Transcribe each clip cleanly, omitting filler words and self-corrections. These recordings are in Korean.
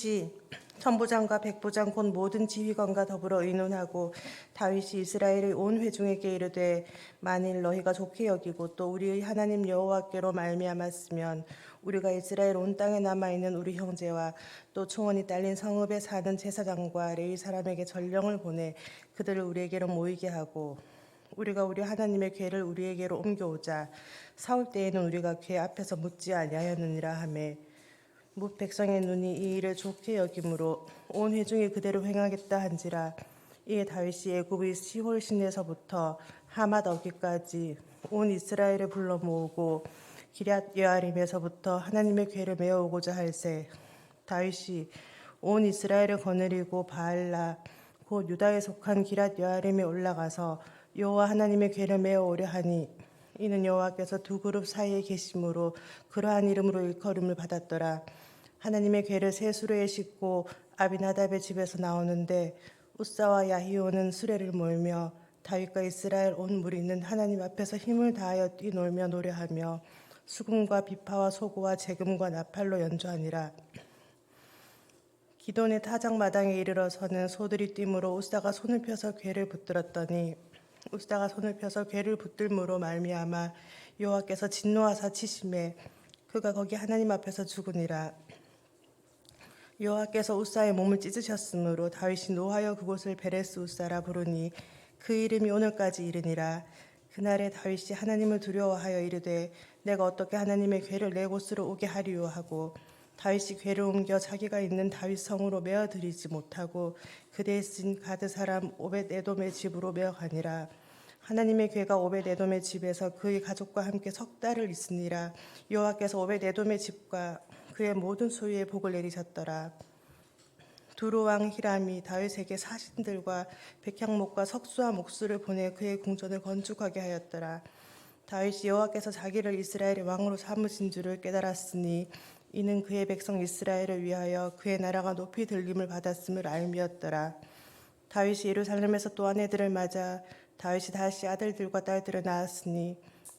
이시 천부장과 백부장 곧 모든 지휘관과 더불어 의논하고 다윗이 이스라엘의 온 회중에게 이르되 만일 너희가 좋게 여기고 또 우리의 하나님 여호와께로 말미암았으면 우리가 이스라엘 온 땅에 남아 있는 우리 형제와 또 총원이 딸린 성읍에 사는 제사장과 레위 사람에게 전령을 보내 그들을 우리에게로 모이게 하고 우리가 우리 하나님의 궤를 우리에게로 옮겨오자. 사울 때에는 우리가 궤 앞에서 묻지 아니하였느니라 하매 뭇 백성의 눈이 이 일을 좋게 여김으로 온 회중이 그대로 행하겠다 한지라. 이에 다윗이 애굽의 시홀 시내에서부터 하맛 어기까지 온 이스라엘을 불러 모으고 기럇 여아림에서부터 하나님의 궤를 메어오고자 할세. 다윗이 온 이스라엘을 거느리고 바알라 곧 유다에 속한 기럇 여아림에 올라가서 여호와 하나님의 궤를 메어오려 하니 이는 여호와께서 두 그룹 사이에 계심으로 그러한 이름으로 일컬음을 받았더라. 하나님의 궤를 새 수레에 싣고 아비나답의 집에서 나오는데 우사와 야히오는 수레를 몰며 다윗과 이스라엘 온 무리는 하나님 앞에서 힘을 다하여 뛰놀며 노래하며 수금과 비파와 소고와 재금과 나팔로 연주하니라. 기돈의 타작마당에 이르러서는 소들이 뛰므로 우사가 손을 펴서 궤를 붙들었더니 우사가 손을 펴서 궤를 붙들므로 말미암아 여호와께서 진노하사 치심에 그가 거기 하나님 앞에서 죽으니라. 여호와께서 우사의 몸을 찢으셨으므로 다윗이 노하여 그곳을 베레스 우사라 부르니 그 이름이 오늘까지 이르니라. 그날에 다윗이 하나님을 두려워하여 이르되 내가 어떻게 하나님의 궤를 내 곳으로 오게 하리요 하고 다윗이 궤를 옮겨 자기가 있는 다윗 성으로 메어들이지 못하고 그대에 쓴 가드 사람 오벳 에돔의 집으로 메어가니라. 하나님의 궤가 오벳 에돔의 집에서 그의 가족과 함께 석 달을 있으니라. 여호와께서 오벳 에돔의 집과 그의 모든 소유에 복을 내리셨더라. 두루 왕 히람이 다윗에게 사신들과 백향목과 석수와 목수를 보내 그의 궁전을 건축하게 하였더라. 다윗이 여호와께서 자기를 이스라엘의 왕으로 삼으신 줄을 깨달았으니 이는 그의 백성 이스라엘을 위하여 그의 나라가 높이 들림을 받았음을 알미였더라. 다윗이 예루살렘에서 또 아내들을 맞아 다윗이 다시 아들들과 딸들을 낳았으니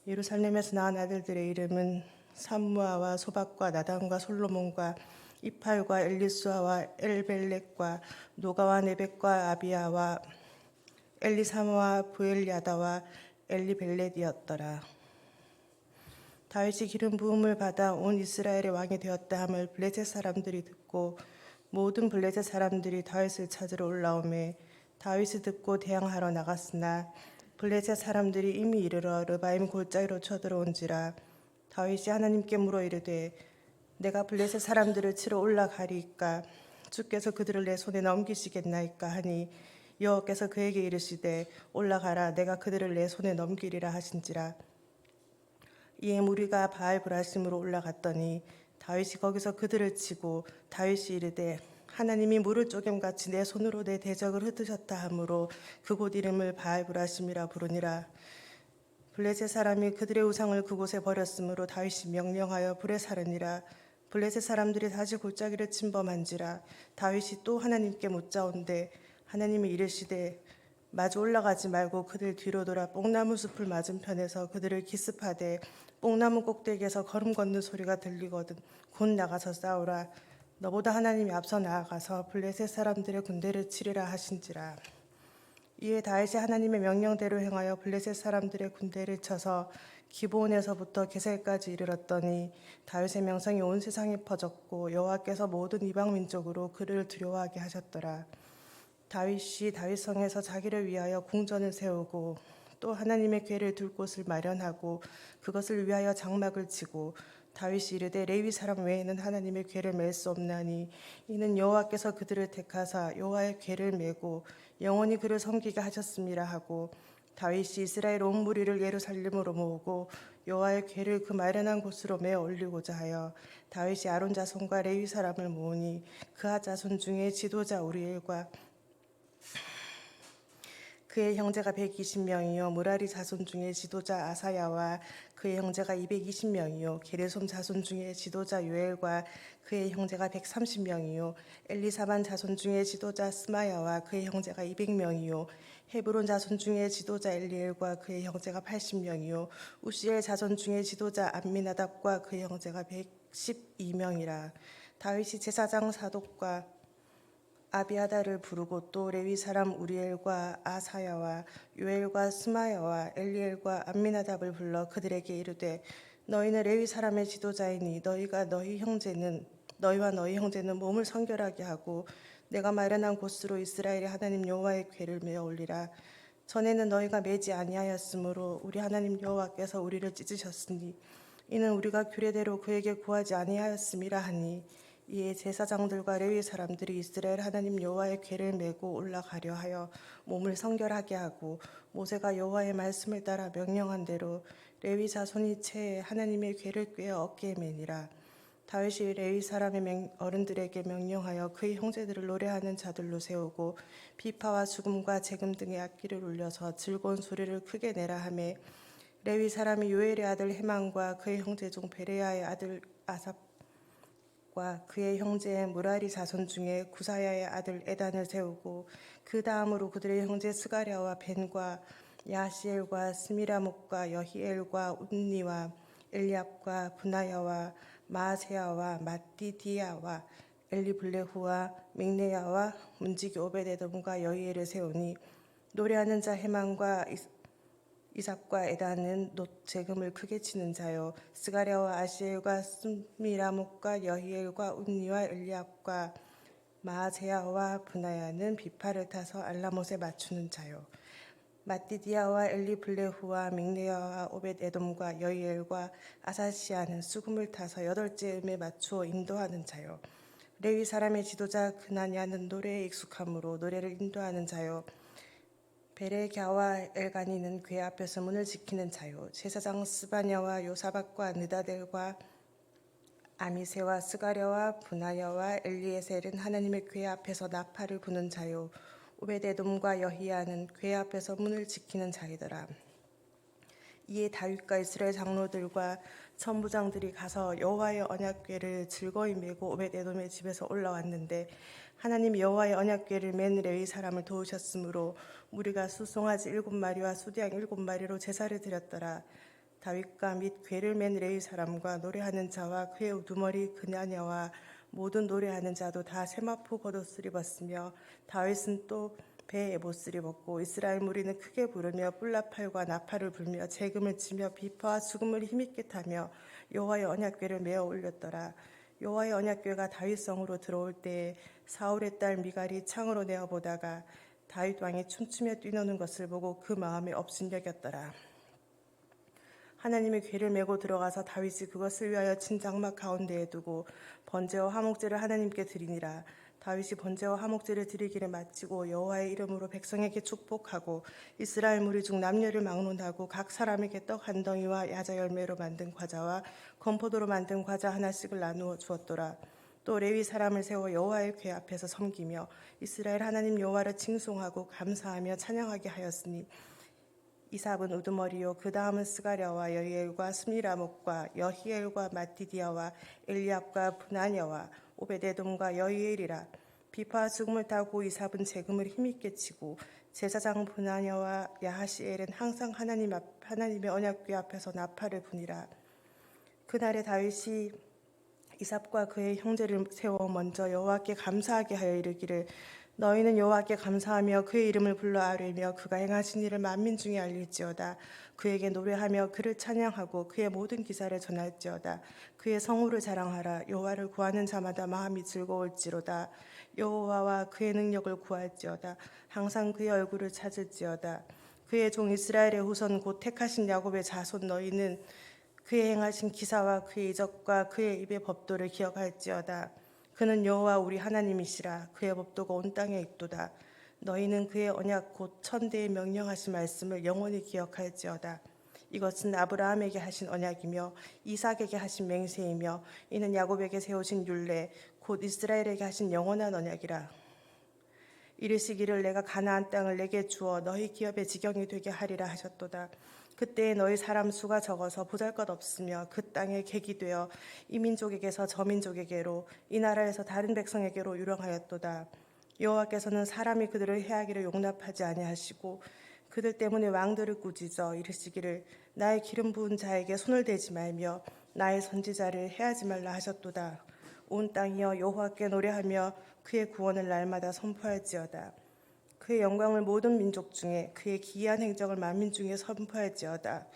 예루살렘에서 낳은 아들들의 이름은 삼무아와 소박과 나단과 솔로몬과 이팔과 엘리수아와 엘벨렉과 노가와 네벡과 아비야와 엘리사마와 부엘야다와 엘리벨렛이었더라. 다윗이 기름 부음을 받아 온 이스라엘의 왕이 되었다 함을 블레셋 사람들이 듣고 모든 블레셋 사람들이 다윗을 찾으러 올라오매 다윗이 듣고 대항하러 나갔으나 블레셋 사람들이 이미 이르러 르바임 골짜기로 쳐들어온지라. 다윗이 하나님께 물어 이르되 내가 블레셋 사람들을 치러 올라가리이까 주께서 그들을 내 손에 넘기시겠나이까 하니 여호와께서 그에게 이르시되 올라가라 내가 그들을 내 손에 넘기리라 하신지라. 이에 무리가 바알 브라심으로 올라갔더니 다윗이 거기서 그들을 치고 다윗이 이르되 하나님이 물을 쪼겜같이 내 손으로 내 대적을 흩으셨다 하므로 그곳 이름을 바알 브라심이라 부르니라. 블레셋 사람이 그들의 우상을 그곳에 버렸으므로 다윗이 명령하여 불에 사르니라. 블레셋 사람들이 다시 골짜기를 침범한지라. 다윗이 또 하나님께 묻자온데 하나님이 이르시되 마주 올라가지 말고 그들 뒤로 돌아 뽕나무 숲을 맞은편에서 그들을 기습하되 뽕나무 꼭대기에서 걸음 걷는 소리가 들리거든 곧 나가서 싸우라. 너보다 하나님이 앞서 나아가서 블레셋 사람들의 군대를 치리라 하신지라. 이에 다윗이 하나님의 명령대로 행하여 블레셋 사람들의 군대를 쳐서 기브온에서부터 게셀까지 이르렀더니 다윗의 명성이 온 세상에 퍼졌고 여호와께서 모든 이방 민족으로 그를 두려워하게 하셨더라. 다윗이 다윗성에서 자기를 위하여 궁전을 세우고 또 하나님의 궤를 둘 곳을 마련하고 그것을 위하여 장막을 치고 다윗이 이르되 레위 사람 외에는 하나님의 궤를 맬 수 없나니 이는 여호와께서 그들을 택하사 여호와의 궤를 메고 영원히 그를 섬기게 하셨음이라 하고 다윗이 이스라엘 온 무리를 예루살렘으로 모으고 여호와의 궤를 그 마련한 곳으로 메어 올리고자 하여 다윗이 아론 자손과 레위 사람을 모으니 그하 자손 중에 지도자 우리엘과 그의 형제가 120명이요 무라리 자손 중에 지도자 아사야와 그의 형제가 220명이요 게르솜 자손 중에 지도자 요엘과 그의 형제가 130명이요 엘리사반 자손 중에 지도자 스마야와 그의 형제가 200명이요 헤브론 자손 중에 지도자 엘리엘과 그의 형제가 80명이요 우시엘 자손 중에 지도자 암미나답과 그의 형제가 112명이라. 다윗이 제사장 사독과 아비아다를 부르고 또 레위 사람 우리엘과 아사야와 요엘과 스마야와 엘리엘과 암미나답을 불러 그들에게 이르되 너희는 레위 사람의 지도자이니 너희와 너희 형제는 몸을 성결하게 하고 내가 마련한 곳으로 이스라엘의 하나님 여호와의 궤를 메어 올리라. 전에는 너희가 매지 아니하였으므로 우리 하나님 여호와께서 우리를 찢으셨으니 이는 우리가 규례대로 그에게 구하지 아니하였음이라 하니 이에 제사장들과 레위 사람들이 이스라엘 하나님 여호와의 궤를 메고 올라가려 하여 몸을 성결하게 하고 모세가 여호와의 말씀을 따라 명령한 대로 레위 자손이 채에 하나님의 궤를 꿰어 어깨에 매니라. 다윗이 레위 사람의 어른들에게 명령하여 그의 형제들을 노래하는 자들로 세우고 비파와 수금과 재금 등의 악기를 울려서 즐거운 소리를 크게 내라 하매 레위 사람이 요엘의 아들 헤만과 그의 형제 중 베레야의 아들 아삽과 그의 형제 무라리 자손 중에 구사야의 아들 에단을 세우고 그 다음으로 그들의 형제 스가랴와 벤과 야시엘과 스미라목과 여히엘과 운니와 엘리압과 분하야와 마세야와 마띠디야와 엘리블레후와 믹네야와 문지기 오베데돔과 여히엘을 세우니 노래하는 자 헤만과 이삽과 에단은 놋 재금을 크게 치는 자요 스가랴와 아시엘과 스미라목과 여히엘과 운니와 엘리압과 마세야와 분하야는 비파를 타서 알라못에 맞추는 자요 마띠디야와 엘리블레후와 믹네야와 오벳에돔과 여히엘과 아사시아는 수금을 타서 여덟째 음에 맞추어 인도하는 자요 레위 사람의 지도자 그나냐는 노래에 익숙함으로 노래를 인도하는 자요 베레갸와 엘가니는 궤 앞에서 문을 지키는 자요 제사장 스바냐와 요사박과 느다델과 아미세와 스가랴와 분하야와 엘리에셀은 하나님의 궤 앞에서 나팔을 부는 자요 오베데돔과 여히야는 궤 앞에서 문을 지키는 자이더라. 이에 다윗과 이스라엘 장로들과 천부장들이 가서 여호와의 언약궤를 즐거이 메고 오베데돔의 집에서 올라왔는데 하나님 여호와의 언약궤를 맨 레위 사람을 도우셨으므로 무리가 수송아지 7마리와 수디양 7마리로 제사를 드렸더라. 다윗과 및 궤를 맨 레위 사람과 노래하는 자와 그의 우두머리 그냐냐와 모든 노래하는 자도 다 세마포 겉옷을 입었으며 다윗은 또 배에 못을 입었고 이스라엘 무리는 크게 부르며 뿔나팔과 나팔을 불며 재금을 치며 비파와 수금을 힘있게 타며 여호와의 언약궤를 메어 올렸더라. 여호와의 언약궤가 다윗성으로 들어올 때에 사울의 딸 미갈이 창으로 내어보다가 다윗 왕이 춤추며 뛰노는 것을 보고 그 마음에 업신여겼더라. 하나님의 궤를 메고 들어가서 다윗이 그것을 위하여 친 장막 가운데에 두고 번제와 화목제를 하나님께 드리니라. 다윗이 번제와 화목제를 드리기를 마치고 여호와의 이름으로 백성에게 축복하고 이스라엘 무리 중 남녀를 막론하고 각 사람에게 떡 한 덩이와 야자 열매로 만든 과자와 건포도로 만든 과자 하나씩을 나누어 주었더라. 또 레위 사람을 세워 여호와의 궤 앞에서 섬기며 이스라엘 하나님 여호와를 칭송하고 감사하며 찬양하게 하였으니 이삽은 우두머리요 그 다음은 스가랴와 여히엘과 스미라목과 여히엘과 마띠디야와 엘리압과 분하냐와 오베데돔과 여히엘이라. 비파와 수금을 타고 이삽은 재금을 힘있게 치고 제사장 분하냐와 야하시엘은 항상 하나님의 언약궤 앞에서 나팔을 부니라. 그날에 다윗이 이삽과 그의 형제를 세워 먼저 여호와께 감사하게 하여 이르기를 너희는 여호와께 감사하며 그의 이름을 불러 아뢰며 그가 행하신 일을 만민 중에 알릴지어다. 그에게 노래하며 그를 찬양하고 그의 모든 기사를 전할지어다. 그의 성호를 자랑하라. 여호와를 구하는 자마다 마음이 즐거울지로다. 여호와와 그의 능력을 구할지어다. 항상 그의 얼굴을 찾을지어다. 그의 종 이스라엘의 후손 곧 택하신 야곱의 자손 너희는 그의 행하신 기사와 그의 이적과 그의 입의 법도를 기억할지어다. 그는 여호와 우리 하나님이시라. 그의 법도가 온 땅에 있도다. 너희는 그의 언약 곧 천대에 명령하신 말씀을 영원히 기억할지어다. 이것은 아브라함에게 하신 언약이며 이삭에게 하신 맹세이며 이는 야곱에게 세우신 율례 곧 이스라엘에게 하신 영원한 언약이라. 이르시기를 내가 가나안 땅을 내게 주어 너희 기업의 지경이 되게 하리라 하셨도다. 그때에 너희 사람 수가 적어서 보잘것없으며 그 땅에 객이 되어 이 민족에게서 저 민족에게로 이 나라에서 다른 백성에게로 유령하였도다. 여호와께서는 사람이 그들을 해하기를 용납하지 아니하시고 그들 때문에 왕들을 꾸짖어 이르시기를 나의 기름 부은 자에게 손을 대지 말며 나의 선지자를 해하지 말라 하셨도다. 온 땅이여 여호와께 노래하며 그의 구원을 날마다 선포할지어다. 그의 영광을 모든 민족 중에 그의 기이한 행적을 만민 중에 선포할지어다.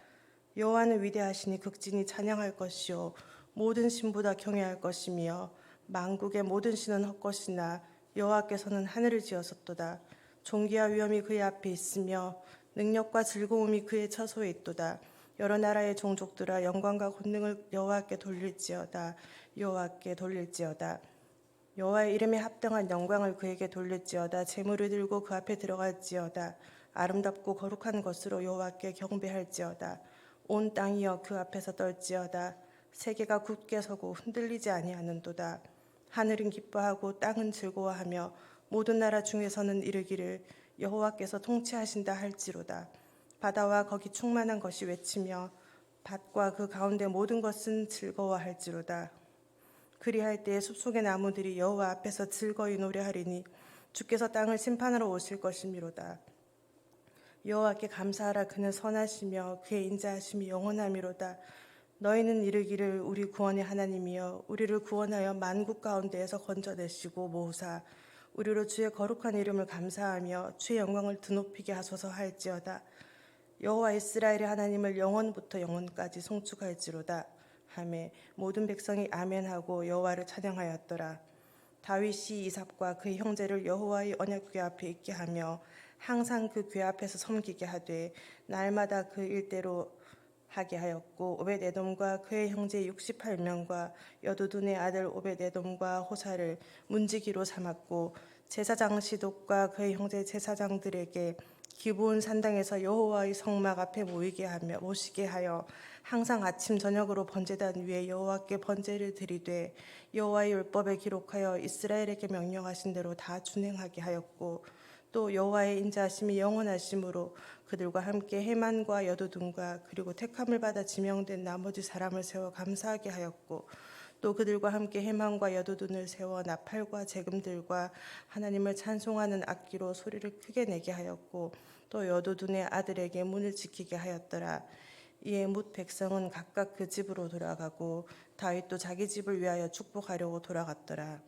여호와는 위대하시니 극진히 찬양할 것이요 모든 신보다 경외할 것이며 만국의 모든 신은 헛것이나 여호와께서는 하늘을 지었었도다. 존귀와 위엄이 그의 앞에 있으며 능력과 즐거움이 그의 처소에 있도다. 여러 나라의 종족들아 영광과 권능을 여호와께 돌릴지어다. 여호와께 돌릴지어다. 여호와의 이름에 합당한 영광을 그에게 돌릴지어다. 재물을 들고 그 앞에 들어갈지어다. 아름답고 거룩한 것으로 여호와께 경배할지어다. 온 땅이여 그 앞에서 떨지어다. 세계가 굳게 서고 흔들리지 아니하는도다. 하늘은 기뻐하고 땅은 즐거워하며 모든 나라 중에서는 이르기를 여호와께서 통치하신다 할지로다. 바다와 거기 충만한 것이 외치며 밭과 그 가운데 모든 것은 즐거워할지로다. 그리할 때에 숲속의 나무들이 여호와 앞에서 즐거이 노래하리니 주께서 땅을 심판하러 오실 것이미로다. 여호와께 감사하라. 그는 선하시며 그의 인자하심이 영원하미로다. 너희는 이르기를 우리 구원의 하나님이여 우리를 구원하여 만국 가운데에서 건져내시고 모으사 우리로 주의 거룩한 이름을 감사하며 주의 영광을 드높이게 하소서 할지어다. 여호와 이스라엘의 하나님을 영원부터 영원까지 송축할지로다 하매 모든 백성이 아멘하고 여호와를 찬양하였더라. 다윗이 이삭과 그의 형제를 여호와의 언약궤 앞에 있게 하며 항상 그 궤 앞에서 섬기게 하되 날마다 그 일대로 하게 하였고 오벳에돔과 그의 형제 68명과 여두둔의 아들 오벳에돔과 호사를 문지기로 삼았고 제사장 시독과 그의 형제 제사장들에게 기브온 산당에서 여호와의 성막 앞에 모시게 하여 항상 아침 저녁으로 번제단 위에 여호와께 번제를 드리되 여호와의 율법에 기록하여 이스라엘에게 명령하신 대로 다 준행하게 하였고 또 여호와의 인자하심이 영원하심으로 그들과 함께 헤만과 여두둔과 그리고 택함을 받아 지명된 나머지 사람을 세워 감사하게 하였고 또 그들과 함께 헤만과 여두둔을 세워 나팔과 재금들과 하나님을 찬송하는 악기로 소리를 크게 내게 하였고 또 여두둔의 아들에게 문을 지키게 하였더라. 이에 뭇 백성은 각각 그 집으로 돌아가고 다윗도 자기 집을 위하여 축복하려고 돌아갔더라.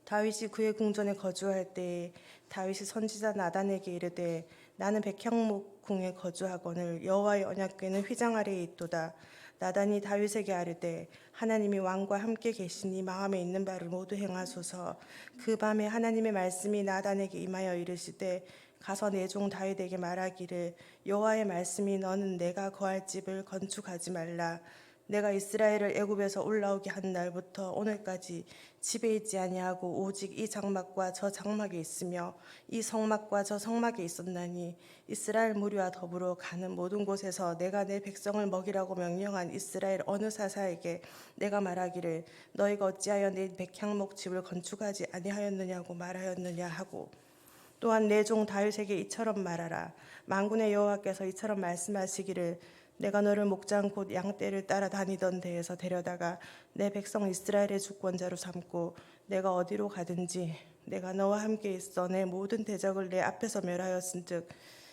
다윗이 그의 궁전에 거주할 때에 다윗이 선지자 나단에게 이르되 나는 백향목 궁에 거주하거늘 여호와의 언약궤는 휘장 아래에 있도다. 나단이 다윗에게 아뢰되 하나님이 왕과 함께 계시니 마음에 있는 바를 모두 행하소서. 그 밤에 하나님의 말씀이 나단에게 임하여 이르시되 가서 내 종 다윗에게 말하기를 여호와의 말씀이 너는 내가 거할 집을 건축하지 말라. 내가 이스라엘을 애굽에서 올라오게 한 날부터 오늘까지 집에 있지 아니하고 오직 이 장막과 저 장막에 있으며 이 성막과 저 성막에 있었나니 이스라엘 무리와 더불어 가는 모든 곳에서 내가 내 백성을 먹이라고 명령한 이스라엘 어느 사사에게 내가 말하기를 너희가 어찌하여 내 백향목 집을 건축하지 아니하였느냐고 말하였느냐 하고 또한 내 종 다윗에게 이처럼 말하라. 만군의 여호와께서 이처럼 말씀하시기를 내가 너를 목장 곧 양떼를 따라 다니던 데에서 데려다가 내 백성 이스라엘의 주권자로 삼고 내가 어디로 가든지 내가 너와 함께 있어 내 모든 대적을 내 앞에서 멸하였은즉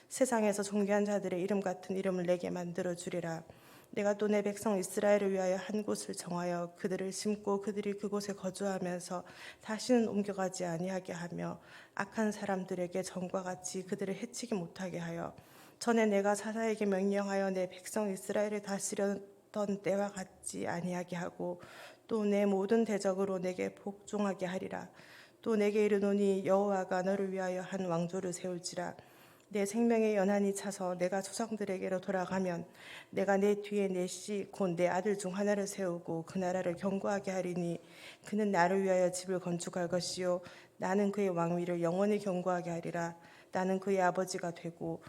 세상에서 존귀한 자들의 이름 같은 이름을 내게 만들어 주리라. 내가 또 내 백성 이스라엘을 위하여 한 곳을 정하여 그들을 심고 그들이 그곳에 거주하면서 다시는 옮겨가지 아니하게 하며 악한 사람들에게 전과 같이 그들을 해치지 못하게 하여 전에 내가 사사에게 명령하여 내 백성 이스라엘을 다스렸던 때와 같지 아니하게 하고 또 내 모든 대적으로 내게 복종하게 하리라. 또 내게 이르노니 여호와가 너를 위하여 한 왕조를 세울지라. 내 생명의 연한이 차서 내가 조상들에게로 돌아가면 내가 내 뒤에 내 씨 곧 내 아들 중 하나를 세우고 그 나라를 견고하게 하리니 그는 나를 위하여 집을 건축할 것이요 나는 그의 왕위를 영원히 견고하게 하리라. 나는 그의 아버지가 되고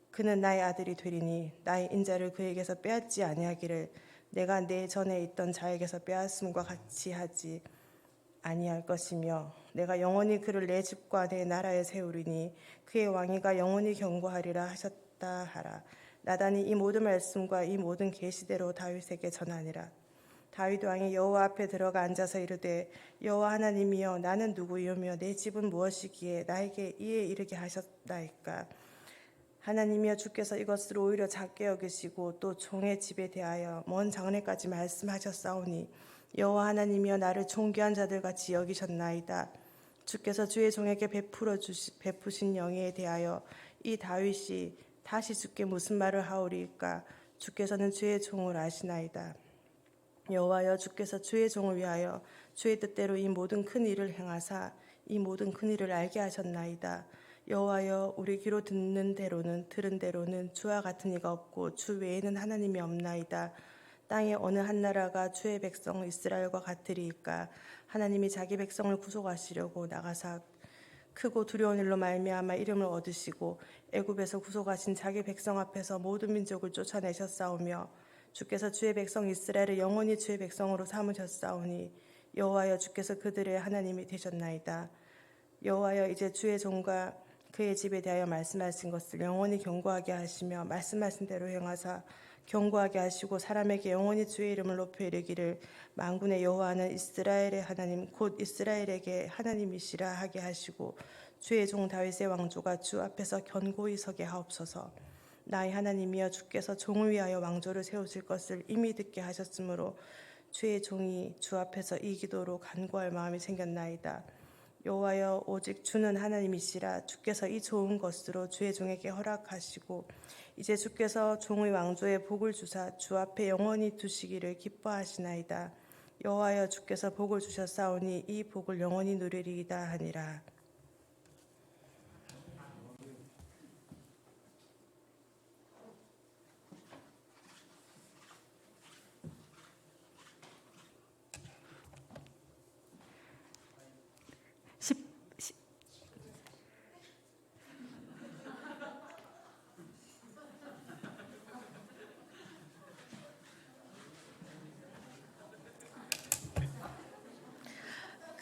그는 나의 아들이 되리니 나의 인자를 그에게서 빼앗지 아니하기를 내가 내 전에 있던 자에게서 빼앗음과 같이 하지 아니할 것이며 내가 영원히 그를 내 집과 내 나라에 세우리니 그의 왕위가 영원히 견고하리라 하셨다 하라. 나단이 이 모든 말씀과 이 모든 계시대로 다윗에게 전하니라. 다윗 왕이 여호와 앞에 들어가 앉아서 이르되 여호와 하나님이여 나는 누구이오며 내 집은 무엇이기에 나에게 이에 이르게 하셨나이까. 하나님이여 주께서 이것을 오히려 작게 여기시고 또 종의 집에 대하여 먼 장래까지 말씀하셨사오니 여호와 하나님이여 나를 존귀한 자들같이 여기셨나이다. 주께서 주의 종에게 베푸신 영예에 대하여 이 다윗이 다시 주께 무슨 말을 하오리이까? 주께서는 주의 종을 아시나이다. 여호와여 주께서 주의 종을 위하여 주의 뜻대로 이 모든 큰 일을 행하사 이 모든 큰 일을 알게 하셨나이다. 여호와여 우리 귀로 들은 대로는 주와 같은 이가 없고 주 외에는 하나님이 없나이다. 땅의 어느 한 나라가 주의 백성 이스라엘과 같으리이까? 하나님이 자기 백성을 구속하시려고 나가사 크고 두려운 일로 말미암아 이름을 얻으시고 애굽에서 구속하신 자기 백성 앞에서 모든 민족을 쫓아내셨사오며 주께서 주의 백성 이스라엘을 영원히 주의 백성으로 삼으셨사오니 여호와여 주께서 그들의 하나님이 되셨나이다. 여호와여 이제 주의 종과 그의 집에 대하여 말씀하신 것을 영원히 경고하게 하시며 말씀하신 대로 행하사 경고하게 하시고 사람에게 영원히 주의 이름을 높여 이르기를 만군의 여호와는 이스라엘의 하나님 곧 이스라엘에게 하나님이시라 하게 하시고 주의 종 다윗의 왕조가 주 앞에서 견고히 서게 하옵소서. 나의 하나님이여 주께서 종을 위하여 왕조를 세우실 것을 이미 듣게 하셨으므로 주의 종이 주 앞에서 이 기도로 간구할 마음이 생겼나이다. 여호와여 오직 주는 하나님이시라. 주께서 이 좋은 것으로 주의 종에게 허락하시고 이제 주께서 종의 왕조에 복을 주사 주 앞에 영원히 두시기를 기뻐하시나이다. 여호와여 주께서 복을 주셨사오니 이 복을 영원히 누리리이다 하니라.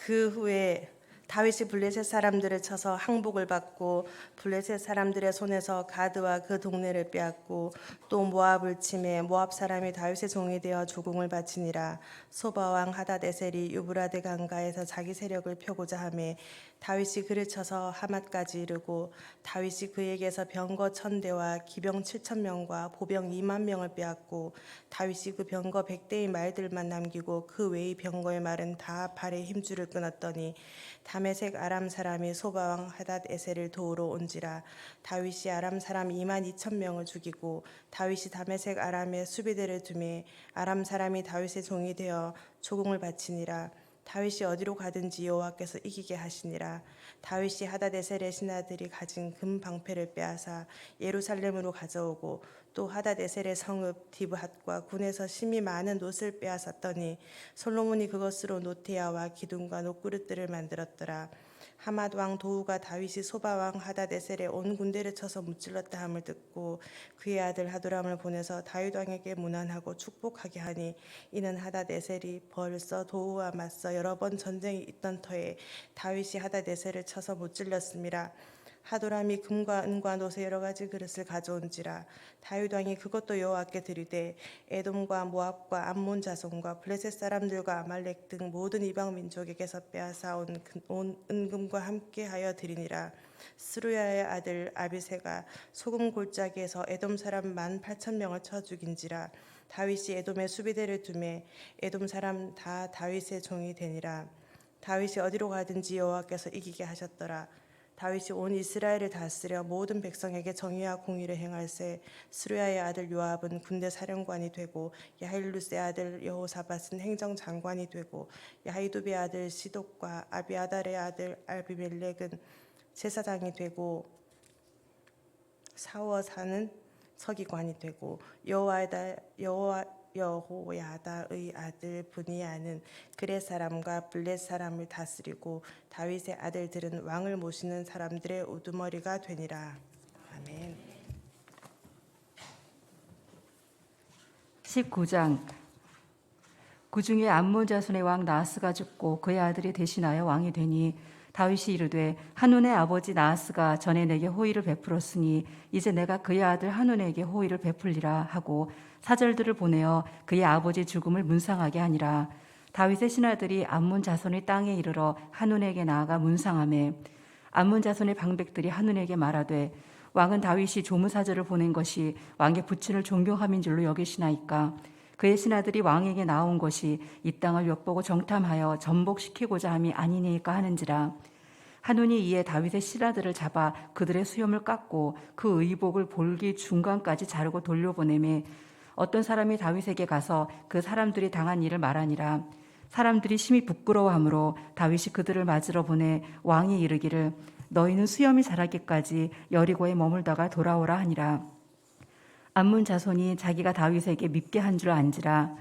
그 후에 다윗이 블레셋 사람들을 쳐서 항복을 받고 블레셋 사람들의 손에서 가드와 그 동네를 빼앗고 또 모압을 침해 모압 사람이 다윗의 종이 되어 조공을 바치니라. 소바 왕 하닷에셀이 유브라데 강가에서 자기 세력을 펴고자 하매 다윗이 그를 쳐서 하맛까지 이르고 다윗이 그에게서 병거 1000대와 기병 7000명과 보병 20000명을 빼앗고 다윗이 그 병거 100대의 말들만 남기고 그 외의 병거의 말은 다 발에 힘줄을 끊었더니 다메섹 아람 사람이 소바왕 하닷에셀을 도우러 온지라. 다윗이 아람 사람 22000명을 죽이고 다윗이 다메섹 아람에 수비대를 두매 아람 사람이 다윗의 종이 되어 조공을 바치니라. 다윗이 어디로 가든지 여호와께서 이기게 하시니라. 다윗이 하닷에셀의 신하들이 가진 금 방패를 빼앗아 예루살렘으로 가져오고 또 하닷에셀의 성읍 디브핫과 군에서 심히 많은 놋을 빼앗았더니 솔로몬이 그것으로 노테야와 기둥과 놋그릇들을 만들었더라. 하맛 왕 도후가 다윗이 소바 왕 하닷에셀의 온 군대를 쳐서 무찔렀다 함을 듣고 그의 아들 하도람을 보내서 다윗 왕에게 문안하고 축복하게 하니 이는 하닷에셀이 벌써 도후와 맞서 여러 번 전쟁이 있던 터에 다윗이 하닷에셀을 쳐서 무찔렀음이라. 하도람이 금과 은과 놋의 여러 가지 그릇을 가져온지라. 다윗 왕이 그것도 여호와께 드리되 에돔과 모압과 암몬 자손과 블레셋 사람들과 아말렉 등 모든 이방 민족에게서 빼앗아 온 은금과 함께하여 드리니라. 스루야의 아들 아비새가 소금 골짜기에서 에돔 사람 18,000명을 쳐 죽인지라. 다윗이 에돔의 수비대를 두매 에돔 사람 다 다윗의 종이 되니라. 다윗이 어디로 가든지 여호와께서 이기게 하셨더라. 다윗이 온 이스라엘을 다스려 모든 백성에게 정의와 공의를 행할세. 스루야의 아들 요압은 군대 사령관이 되고 야힐루스의 아들 여호사밧은 행정장관이 되고 야히두비의 아들 시독과 아비아달의 아들 아비멜렉은 제사장이 되고 사워사는 서기관이 되고 여호야다의 아들 분이야는 그렛 사람과 블렛 사람을 다스리고 다윗의 아들들은 왕을 모시는 사람들의 우두머리가 되니라. 아멘. 19장. 그 중에 암몬 자손의 왕 나하스가 죽고 그의 아들이 대신하여 왕이 되니 다윗이 이르되 한눈의 아버지 나하스가 전에 내게 호의를 베풀었으니 이제 내가 그의 아들 한눈에게 호의를 베풀리라 하고 사절들을 보내어 그의 아버지 죽음을 문상하게 하니라. 다윗의 신하들이 암몬 자손의 땅에 이르러 한눈에게 나아가 문상하매 암몬 자손의 방백들이 한눈에게 말하되 왕은 다윗이 조무사절을 보낸 것이 왕의 부친을 존경함인 줄로 여기시나이까. 그의 신하들이 왕에게 나온 것이 이 땅을 엿보고 정탐하여 전복시키고자 함이 아니니까 하는지라. 한눈이 이에 다윗의 신하들을 잡아 그들의 수염을 깎고 그 의복을 볼기 중간까지 자르고 돌려보내매 어떤 사람이 다윗에게 가서 그 사람들이 당한 일을 말하니라. 사람들이 심히 부끄러워하므로 다윗이 그들을 맞으러 보내 왕이 이르기를 너희는 수염이 자라기까지 여리고에 머물다가 돌아오라 하니라. 암몬 자손이 자기가 다윗에게 밉게 한 줄 안지라.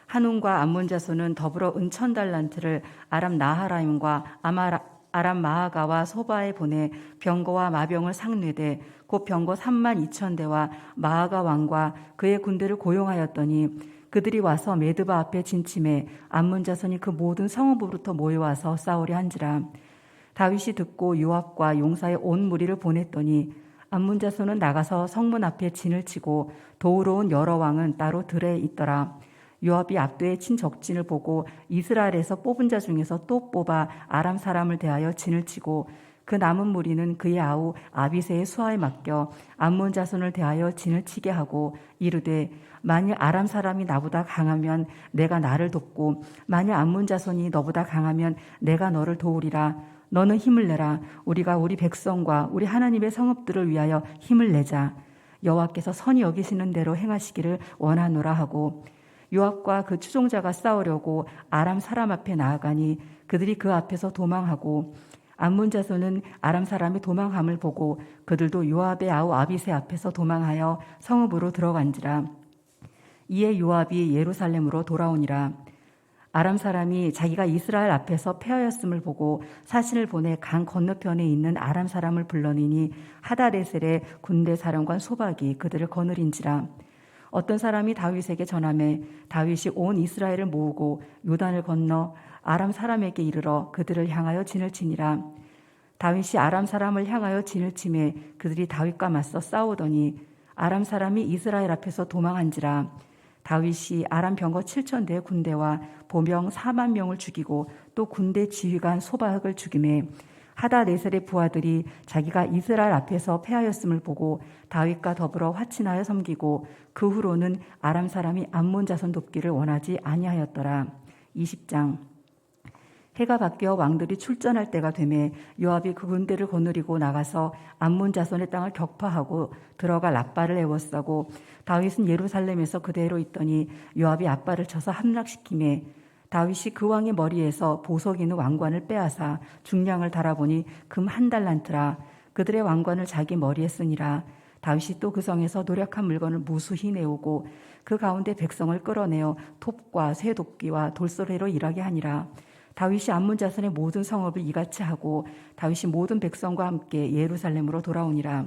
한운과 암몬 자손은 더불어 은 1000달란트를 아람 나하라임과 아람 마아가와 소바에 보내 병거와 마병을 상뇌되 곧 병거 32,000대와 마아가 왕과 그의 군대를 고용하였더니 그들이 와서 메드바 앞에 진침해 암몬 자손이 그 모든 성읍으로부터 모여와서 싸우려 한지라. 다윗이 듣고 요압과 용사의 온 무리를 보냈더니 암몬 자손은 나가서 성문 앞에 진을 치고 도우러 온 여러 왕은 따로 들에 있더라. 요압이 압도의 친 적진을 보고 이스라엘에서 뽑은 자 중에서 또 뽑아 아람 사람을 대하여 진을 치고 그 남은 무리는 그의 아우 아비새의 수하에 맡겨 암몬 자손을 대하여 진을 치게 하고 이르되 만일 아람 사람이 나보다 강하면 내가 나를 돕고 만일 암몬 자손이 너보다 강하면 내가 너를 도우리라. 너는 힘을 내라. 우리가 우리 백성과 우리 하나님의 성읍들을 위하여 힘을 내자. 여호와께서 선히 여기시는 대로 행하시기를 원하노라 하고 요압과 그 추종자가 싸우려고 아람 사람 앞에 나아가니 그들이 그 앞에서 도망하고 암몬 자손은 아람 사람이 도망함을 보고 그들도 요압의 아우 아비새 앞에서 도망하여 성읍으로 들어간지라. 이에 요압이 예루살렘으로 돌아오니라. 아람 사람이 자기가 이스라엘 앞에서 패하였음을 보고 사신을 보내 강 건너편에 있는 아람 사람을 불러내니 하다레셀의 군대 사령관 소박이 그들을 거느린지라. 어떤 사람이 다윗에게 전하매 다윗이 온 이스라엘을 모으고 요단을 건너 아람 사람에게 이르러 그들을 향하여 진을 치니라. 다윗이 아람 사람을 향하여 진을 치매 그들이 다윗과 맞서 싸우더니 아람 사람이 이스라엘 앞에서 도망한지라. 다윗이 아람 병거 7,000대의 군대와 보병 4만 명을 죽이고 또 군대 지휘관 소박을 죽이매 하다네셀의 부하들이 자기가 이스라엘 앞에서 패하였음을 보고 다윗과 더불어 화친하여 섬기고 그 후로는 아람 사람이 암몬 자손 돕기를 원하지 아니하였더라. 20장. 해가 바뀌어 왕들이 출전할 때가 되매 요압이 그 군대를 거느리고 나가서 암몬 자손의 땅을 격파하고 들어가 랍바를 에워싸고 다윗은 예루살렘에서 그대로 있더니 요압이 압바를 쳐서 함락시키매 다윗이 그 왕의 머리에서 보석 있는 왕관을 빼앗아 중량을 달아보니 금 1달란트라. 그들의 왕관을 자기 머리에 쓰니라. 다윗이 또 그 성에서 노력한 물건을 무수히 내오고 그 가운데 백성을 끌어내어 톱과 쇠도끼와 돌소리로 일하게 하니라. 다윗이 암몬 자손의 모든 성읍을 이같이 하고 다윗이 모든 백성과 함께 예루살렘으로 돌아오니라.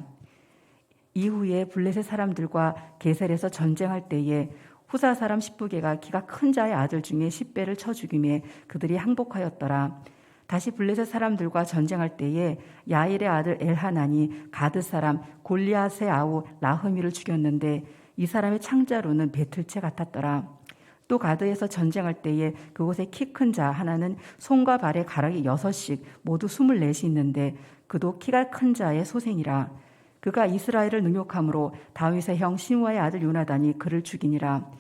이후에 블레셋 사람들과 게셀에서 전쟁할 때에 후사 사람 10부개가 키가 큰 자의 아들 중에 10배를 쳐 죽이매 그들이 항복하였더라. 다시 블레셋 사람들과 전쟁할 때에 야일의 아들 엘하난이 가드 사람 골리앗의 아우 라흐미를 죽였는데 이 사람의 창자로는 배틀채 같았더라. 또 가드에서 전쟁할 때에 그곳에 키 큰 자 하나는 손과 발에 가락이 6씩 모두 24이 있는데 그도 키가 큰 자의 소생이라. 그가 이스라엘을 능욕함으로 다윗의 형 시므아의 아들 요나단이 그를 죽이니라.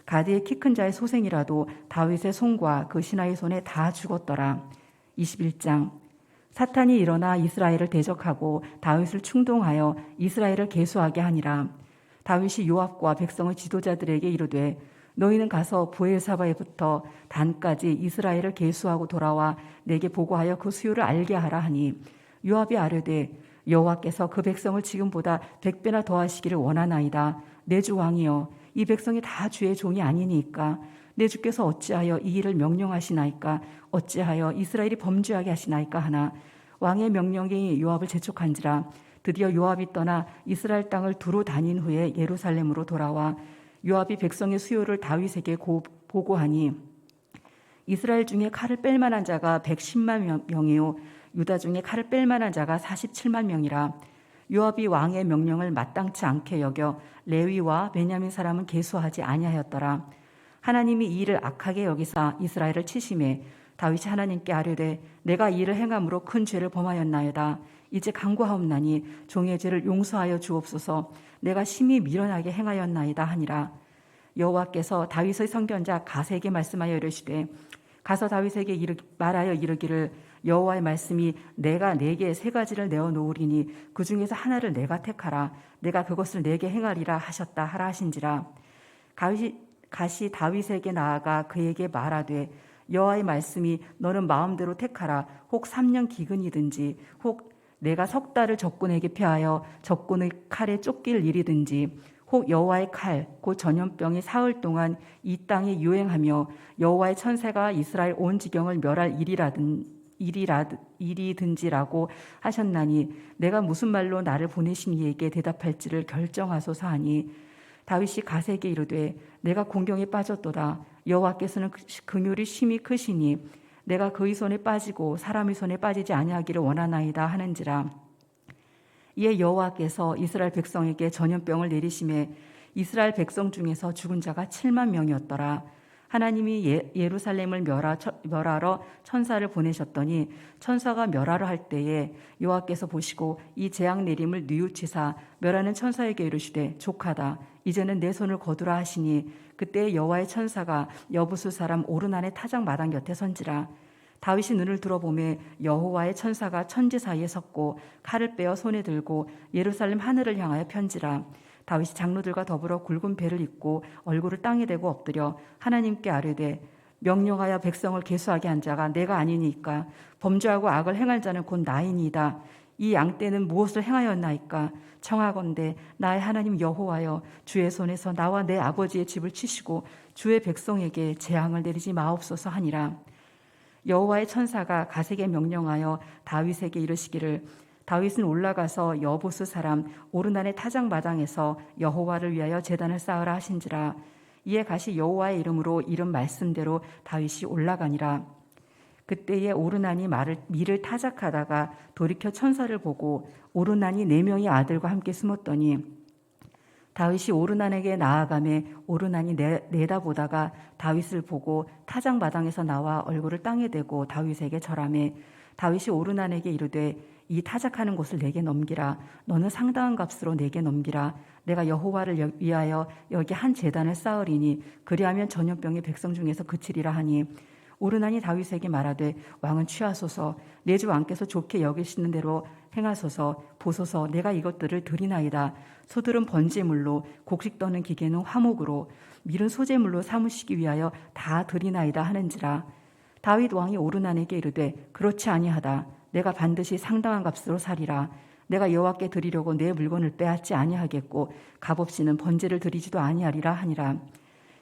가드의 키 큰 자의 소생이라도 다윗의 손과 그 신하의 손에 다 죽었더라. 21장. 사탄이 일어나 이스라엘을 대적하고 다윗을 충동하여 이스라엘을 계수하게 하니라. 다윗이 요압과 백성의 지도자들에게 이르되 너희는 가서 부엘사바에부터 단까지 이스라엘을 계수하고 돌아와 내게 보고하여 그 수요를 알게 하라 하니 요압이 아뢰되 여호와께서 그 백성을 지금보다 100배나 더하시기를 원하나이다. 내 주 왕이여 이 백성이 다 주의 종이 아니니까 내 주께서 어찌하여 이 일을 명령하시나이까 어찌하여 이스라엘이 범죄하게 하시나이까 하나 왕의 명령이 요압을 재촉한지라. 드디어 요압이 떠나 이스라엘 땅을 두루 다닌 후에 예루살렘으로 돌아와 요압이 백성의 수요를 다윗에게 보고하니 이스라엘 중에 칼을 뺄 만한 자가 110만 명이요 유다 중에 칼을 뺄 만한 자가 47만 명이라. 요압이 왕의 명령을 마땅치 않게 여겨 레위와 베냐민 사람은 계수하지 아니하였더라. 하나님이 이 일을 악하게 여기사 이스라엘을 치심해 다윗이 하나님께 아뢰되 내가 이 일을 행함으로 큰 죄를 범하였나이다. 이제 간구하옵나니 종의 죄를 용서하여 주옵소서. 내가 심히 미련하게 행하였나이다 하니라. 여호와께서 다윗의 선견자 가세에게 말씀하여 이르시되 가서 다윗에게 말하여 이르기를 여호와의 말씀이 내가 네게 세 가지를 내어 놓으리니 그 중에서 하나를 내가 택하라. 내가 그것을 네게 행하리라 하셨다 하라 하신지라. 가시 다윗에게 나아가 그에게 말하되 여호와의 말씀이 너는 마음대로 택하라. 혹 3년 기근이든지 혹 내가 석 달을 적군에게 피하여 적군의 칼에 쫓길 일이든지 혹 여호와의 칼 곧 전염병이 사흘 동안 이 땅에 유행하며 여호와의 천사가 이스라엘 온 지경을 멸할 일이든지라고 하셨나니 내가 무슨 말로 나를 보내신 이에게 대답할지를 결정하소서 하니 다윗이 가세에게 이르되 내가 공경에 빠졌도다. 여호와께서는 긍휼이 심히 크시니 내가 그의 손에 빠지고 사람의 손에 빠지지 아니하기를 원하나이다 하는지라. 이에 여호와께서 이스라엘 백성에게 전염병을 내리심에 이스라엘 백성 중에서 죽은 자가 7만 명이었더라. 하나님이 예루살렘을 멸하러 천사를 보내셨더니 천사가 멸하러 할 때에 여호와께서 보시고 이 재앙 내림을 뉘우치사 멸하는 천사에게 이르시되 족하다. 이제는 내 손을 거두라 하시니 그때 여호와의 천사가 여부수 사람 오르난의 타작 마당 곁에 선지라. 다윗이 눈을 들어보매 여호와의 천사가 천지 사이에 섰고 칼을 빼어 손에 들고 예루살렘 하늘을 향하여 편지라. 다윗이 장로들과 더불어 굵은 배를 입고 얼굴을 땅에 대고 엎드려 하나님께 아뢰되 명령하여 백성을 계수하게 한 자가 내가 아니니까 범죄하고 악을 행할 자는 곧 나이니이다. 이 양떼는 무엇을 행하였나이까? 청하건대 나의 하나님 여호와여 주의 손에서 나와 내 아버지의 집을 치시고 주의 백성에게 재앙을 내리지 마옵소서 하니라. 여호와의 천사가 가세에게 명령하여 다윗에게 이르시기를 다윗은 올라가서 여보스 사람 오르난의 타작 마당에서 여호와를 위하여 제단을 쌓으라 하신지라. 이에 가시 여호와의 이름으로 이름 말씀대로 다윗이 올라가니라. 그때에 오르난이 밀을 타작하다가 돌이켜 천사를 보고 오르난이 4명의 아들과 함께 숨었더니 다윗이 오르난에게 나아가매 오르난이 내다보다가 다윗을 보고 타작 마당에서 나와 얼굴을 땅에 대고 다윗에게 절하매 다윗이 오르난에게 이르되 이 타작하는 곳을 내게 넘기라. 너는 상당한 값으로 내게 넘기라. 내가 여호와를 위하여 여기 한 제단을 쌓으리니 그리하면 전염병이 백성 중에서 그치리라 하니 오르난이 다윗에게 말하되 왕은 취하소서. 내 주 왕께서 좋게 여기시는 대로 행하소서. 보소서 내가 이것들을 드리나이다. 소들은 번제물로 곡식 떠는 기계는 화목으로 밀은 소제물로 삼으시기 위하여 다 드리나이다 하는지라. 다윗 왕이 오르난에게 이르되 그렇지 아니하다. 내가 반드시 상당한 값으로 사리라. 내가 여호와께 드리려고 내 물건을 빼앗지 아니하겠고 값없이는 번제를 드리지도 아니하리라 하니라.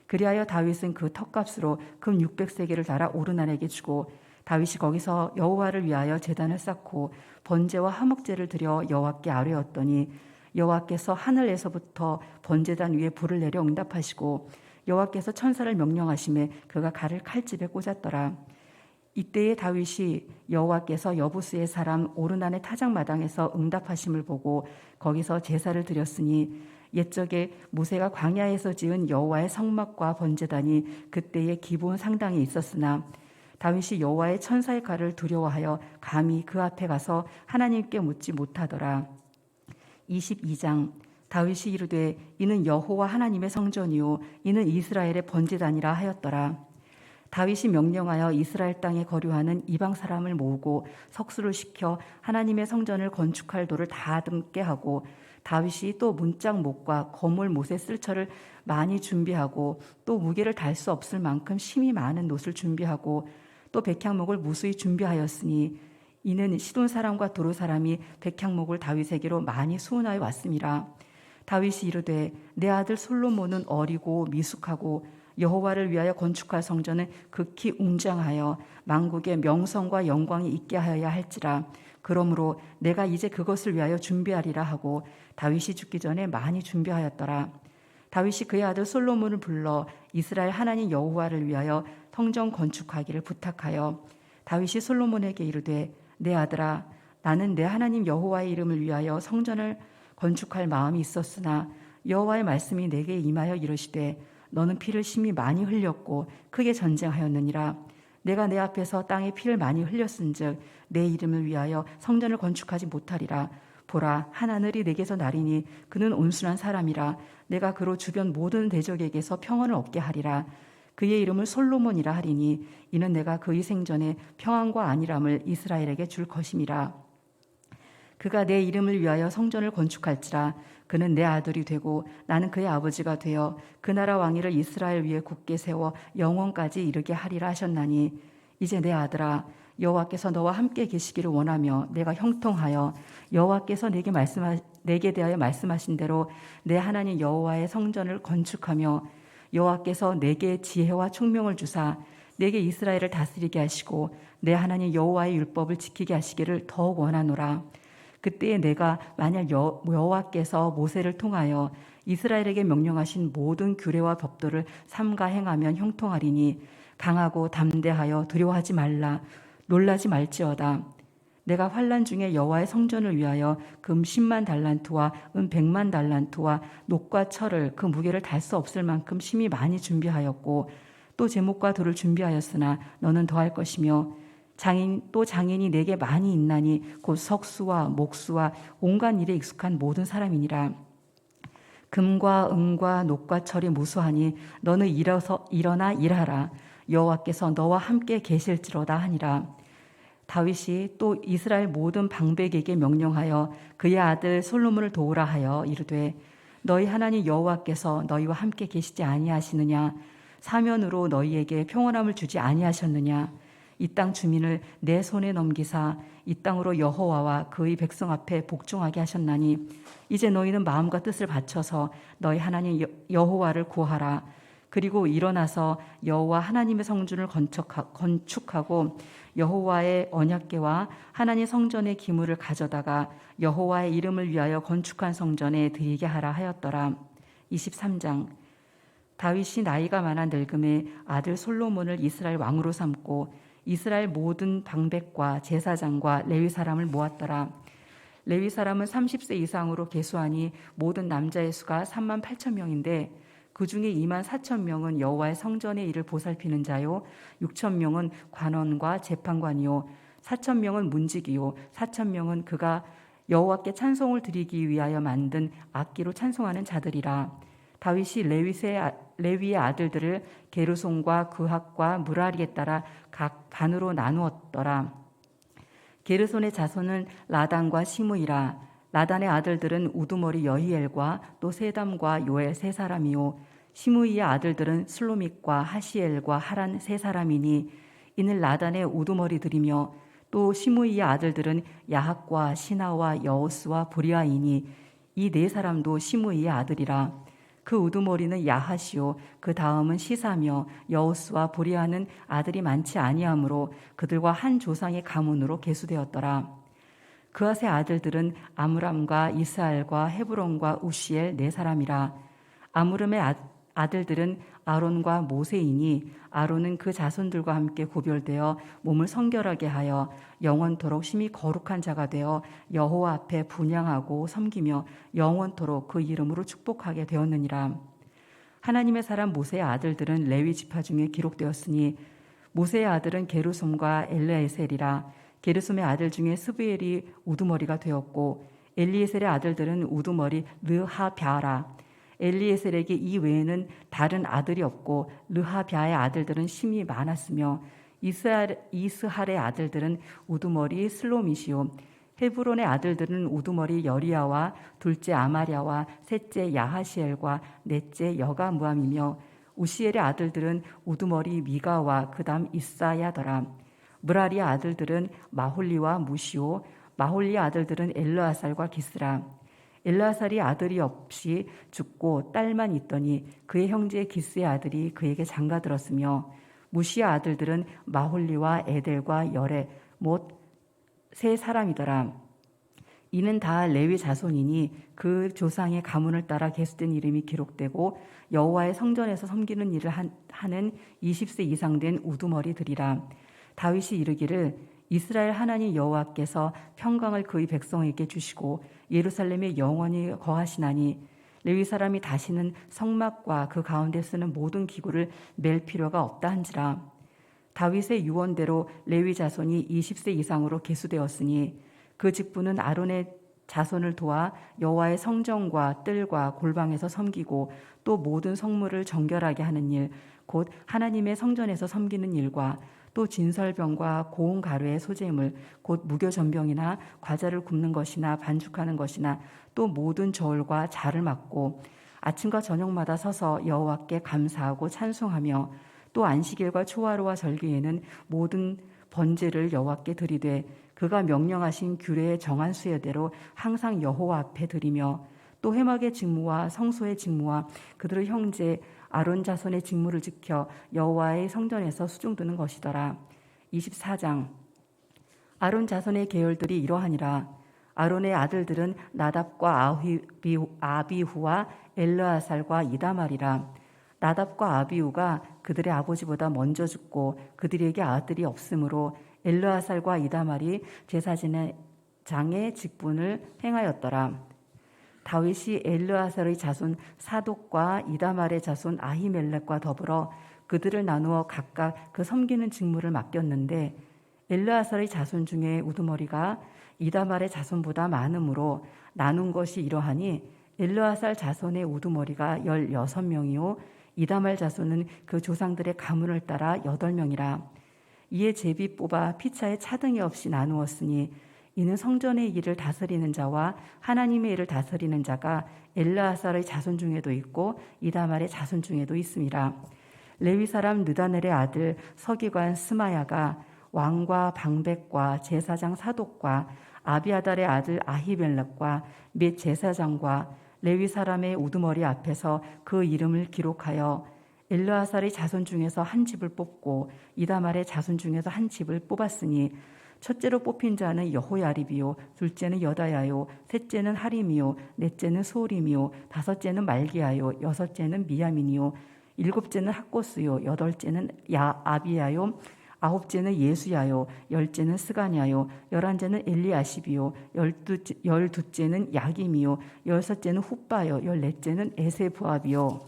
그리하여 다윗은 그 턱값으로 금 600세겔을 달아 오르난에게 주고 다윗이 거기서 여호와를 위하여 제단을 쌓고 번제와 화목제를 드려 여호와께 아뢰었더니 여호와께서 하늘에서부터 번제단 위에 불을 내려 응답하시고 여호와께서 천사를 명령하심에 그가 칼을 칼집에 꽂았더라. 이때에 다윗이 여호와께서 여부스의 사람 오르난의 타작 마당에서 응답하심을 보고 거기서 제사를 드렸으니 옛적에 모세가 광야에서 지은 여호와의 성막과 번제단이 그때의 기본 상당히 있었으나 다윗이 여호와의 천사의 칼을 두려워하여 감히 그 앞에 가서 하나님께 묻지 못하더라. 22장 다윗이 이르되 이는 여호와 하나님의 성전이요 이는 이스라엘의 번제단이라 하였더라. 다윗이 명령하여 이스라엘 땅에 거류하는 이방 사람을 모으고 석수를 시켜 하나님의 성전을 건축할 돌을 다듬게 하고 다윗이 또 문짝목과 거물 못의 쓸처를 많이 준비하고 또 무게를 달 수 없을 만큼 심이 많은 놋을 준비하고 또 백향목을 무수히 준비하였으니 이는 시돈 사람과 도로 사람이 백향목을 다윗에게로 많이 수운하여 왔음이라. 다윗이 이르되 내 아들 솔로몬은 어리고 미숙하고 여호와를 위하여 건축할 성전은 극히 웅장하여 만국의 명성과 영광이 있게 하여야 할지라. 그러므로 내가 이제 그것을 위하여 준비하리라 하고 다윗이 죽기 전에 많이 준비하였더라. 다윗이 그의 아들 솔로몬을 불러 이스라엘 하나님 여호와를 위하여 성전 건축하기를 부탁하여 다윗이 솔로몬에게 이르되 내 아들아 나는 내 하나님 여호와의 이름을 위하여 성전을 건축할 마음이 있었으나 여호와의 말씀이 내게 임하여 이르시되 너는 피를 심히 많이 흘렸고 크게 전쟁하였느니라. 내가 내 앞에서 땅에 피를 많이 흘렸은즉 내 이름을 위하여 성전을 건축하지 못하리라. 보라, 한 하늘이 내게서 나리니 그는 온순한 사람이라. 내가 그로 주변 모든 대적에게서 평안을 얻게 하리라. 그의 이름을 솔로몬이라 하리니 이는 내가 그의 생전에 평안과 안일함을 이스라엘에게 줄 것임이라. 그가 내 이름을 위하여 성전을 건축할지라. 그는 내 아들이 되고 나는 그의 아버지가 되어 그 나라 왕위를 이스라엘 위에 굳게 세워 영원까지 이르게 하리라 하셨나니 이제 내 아들아, 여호와께서 너와 함께 계시기를 원하며 내가 형통하여 여호와께서 내게 대하여 말씀하신 대로 내 하나님 여호와의 성전을 건축하며 여호와께서 내게 지혜와 총명을 주사 내게 이스라엘을 다스리게 하시고 내 하나님 여호와의 율법을 지키게 하시기를 더욱 원하노라. 그때에 내가 만약 여호와께서 모세를 통하여 이스라엘에게 명령하신 모든 규례와 법도를 삼가 행하면 형통하리니 강하고 담대하여 두려워하지 말라. 놀라지 말지어다. 내가 환난 중에 여호와의 성전을 위하여 금 10만 달란트와 은 100만 달란트와 녹과 철을 그 무게를 달 수 없을 만큼 심히 많이 준비하였고 또 제목과 돌을 준비하였으나 너는 더할 것이며 장인이 내게 많이 있나니 곧 석수와 목수와 온갖 일에 익숙한 모든 사람이니라. 금과 은과 녹과 철이 무수하니 너는 일어나 일하라. 여호와께서 너와 함께 계실지로다 하니라. 다윗이 또 이스라엘 모든 방백에게 명령하여 그의 아들 솔로몬을 도우라 하여 이르되 너희 하나님 여호와께서 너희와 함께 계시지 아니하시느냐? 사면으로 너희에게 평온함을 주지 아니하셨느냐? 이 땅 주민을 내 손에 넘기사 이 땅으로 여호와와 그의 백성 앞에 복종하게 하셨나니 이제 너희는 마음과 뜻을 바쳐서 너희 하나님 여호와를 구하라. 그리고 일어나서 여호와 하나님의 성전을 건축하고 여호와의 언약궤와 하나님 성전의 기물을 가져다가 여호와의 이름을 위하여 건축한 성전에 드리게 하라 하였더라. 23장. 다윗이 나이가 많아 늙음에 아들 솔로몬을 이스라엘 왕으로 삼고 이스라엘 모든 방백과 제사장과 레위 사람을 모았더라. 레위 사람은 30세 이상으로 계수하니 모든 남자의 수가 3만 8천 명인데 그 중에 2만 4천 명은 여호와의 성전의 일을 보살피는 자요 6천 명은 관원과 재판관이요 4천 명은 문지기요 4천 명은 그가 여호와께 찬송을 드리기 위하여 만든 악기로 찬송하는 자들이라. 다윗이 레위의 아들들을 게르손과 그핫과 무라리에 따라 각 반으로 나누었더라. 게르손의 자손은 라단과 시므이라. 라단의 아들들은 우두머리 여히엘과 또 세담과 요엘 세 사람이요 시므이의 아들들은 슬로믹과 하시엘과 하란 세 사람이니 이는 라단의 우두머리들이며 또 시므이의 아들들은 야학과 시나와 여호스와 브리아이니 이 네 사람도 시므이의 아들이라. 그 우두머리는 야하시요 그 다음은 시사며 여호스와 브리아는 아들이 많지 아니하므로 그들과 한 조상의 가문으로 계수되었더라. 그앗의 아들들은 아므람과 이스알과 헤브론과 우시엘 네 사람이라. 아므람의 아들들은 아론과 모세이니 아론은 그 자손들과 함께 구별되어 몸을 성결하게 하여 영원토록 심히 거룩한 자가 되어 여호와 앞에 분향하고 섬기며 영원토록 그 이름으로 축복하게 되었느니라. 하나님의 사람 모세의 아들들은 레위 지파 중에 기록되었으니 모세의 아들은 게르솜과 엘르에셀이라. 게르솜의 아들 중에 스브엘이 우두머리가 되었고 엘리에셀의 아들들은 우두머리 르하뱏라. 엘리에셀에게 이 외에는 다른 아들이 없고 르하뱏의 아들들은 심히 많았으며 이스할의 아들들은 우두머리 슬로밋이요 헤브론의 아들들은 우두머리 여리야와 둘째 아마랴와 셋째 야하시엘과 넷째 여가무함이며 우시엘의 아들들은 우두머리 미가와 그다음 이사야더라. 무라리의 아들들은 마홀리와 무시오 마홀리의 아들들은 엘르아살과 기스라. 엘르아살이 아들이 없이 죽고 딸만 있더니 그의 형제 기스의 아들이 그에게 장가들었으며 무시의 아들들은 마홀리와 에델과 열에 못 세 사람이더라. 이는 다 레위 자손이니 그 조상의 가문을 따라 계수된 이름이 기록되고 여호와의 성전에서 섬기는 일을 하는 20세 이상 된 우두머리들이라. 다윗이 이르기를 이스라엘 하나님 여호와께서 평강을 그의 백성에게 주시고 예루살렘에 영원히 거하시나니 레위 사람이 다시는 성막과 그 가운데 쓰는 모든 기구를 맬 필요가 없다 한지라. 다윗의 유언대로 레위 자손이 20세 이상으로 계수되었으니 그 직분은 아론의 자손을 도와 여호와의 성전과 뜰과 골방에서 섬기고 또 모든 성물을 정결하게 하는 일, 곧 하나님의 성전에서 섬기는 일과 또 진설병과 고운 가루의 소재물, 곧 무교전병이나 과자를 굽는 것이나 반죽하는 것이나 또 모든 저울과 자를 맡고 아침과 저녁마다 서서 여호와께 감사하고 찬송하며 또 안식일과 초하루와 절기에는 모든 번제를 여호와께 드리되 그가 명령하신 규례에 정한 수여대로 항상 여호와 앞에 드리며 또 회막의 직무와 성소의 직무와 그들의 형제 아론 자손의 직무를 지켜 여호와의 성전에서 수중드는 것이더라. 24장 아론 자손의 계열들이 이러하니라. 아론의 아들들은 나답과 아비후와 엘르아살과 이다말이라. 나답과 아비후가 그들의 아버지보다 먼저 죽고 그들에게 아들이 없으므로 엘르아살과 이다말이 제사장의 직분을 행하였더라. 다윗이 엘르아살의 자손 사독과 이다말의 자손 아히멜렉과 더불어 그들을 나누어 각각 그 섬기는 직무를 맡겼는데 엘르아살의 자손 중에 우두머리가 이다말의 자손보다 많으므로 나눈 것이 이러하니 엘르아살 자손의 우두머리가 16명이요 이다말 자손은 그 조상들의 가문을 따라 8명이라. 이에 제비 뽑아 피차에 차등이 없이 나누었으니 이는 성전의 일을 다스리는 자와 하나님의 일을 다스리는 자가 엘르아살의 자손 중에도 있고 이다말의 자손 중에도 있음이라. 레위 사람 느다넬의 아들 서기관 스마야가 왕과 방백과 제사장 사독과 아비아달의 아들 아히멜렉과 및 제사장과 레위 사람의 우두머리 앞에서 그 이름을 기록하여 엘르아살의 자손 중에서 한 집을 뽑고 이다말의 자손 중에서 한 집을 뽑았으니 첫째로 뽑힌 자는 여호야립이요 둘째는 여다야요 셋째는 하림이요 넷째는 소림이요 다섯째는 말기야요 여섯째는 미야민이요 일곱째는 학고스요 여덟째는 아비야요 아홉째는 예수야요 열째는 스가냐요 열한째는 엘리아십이요 열두째는 야김이요 열섯째는 훗바요 열넷째는 에세부압이요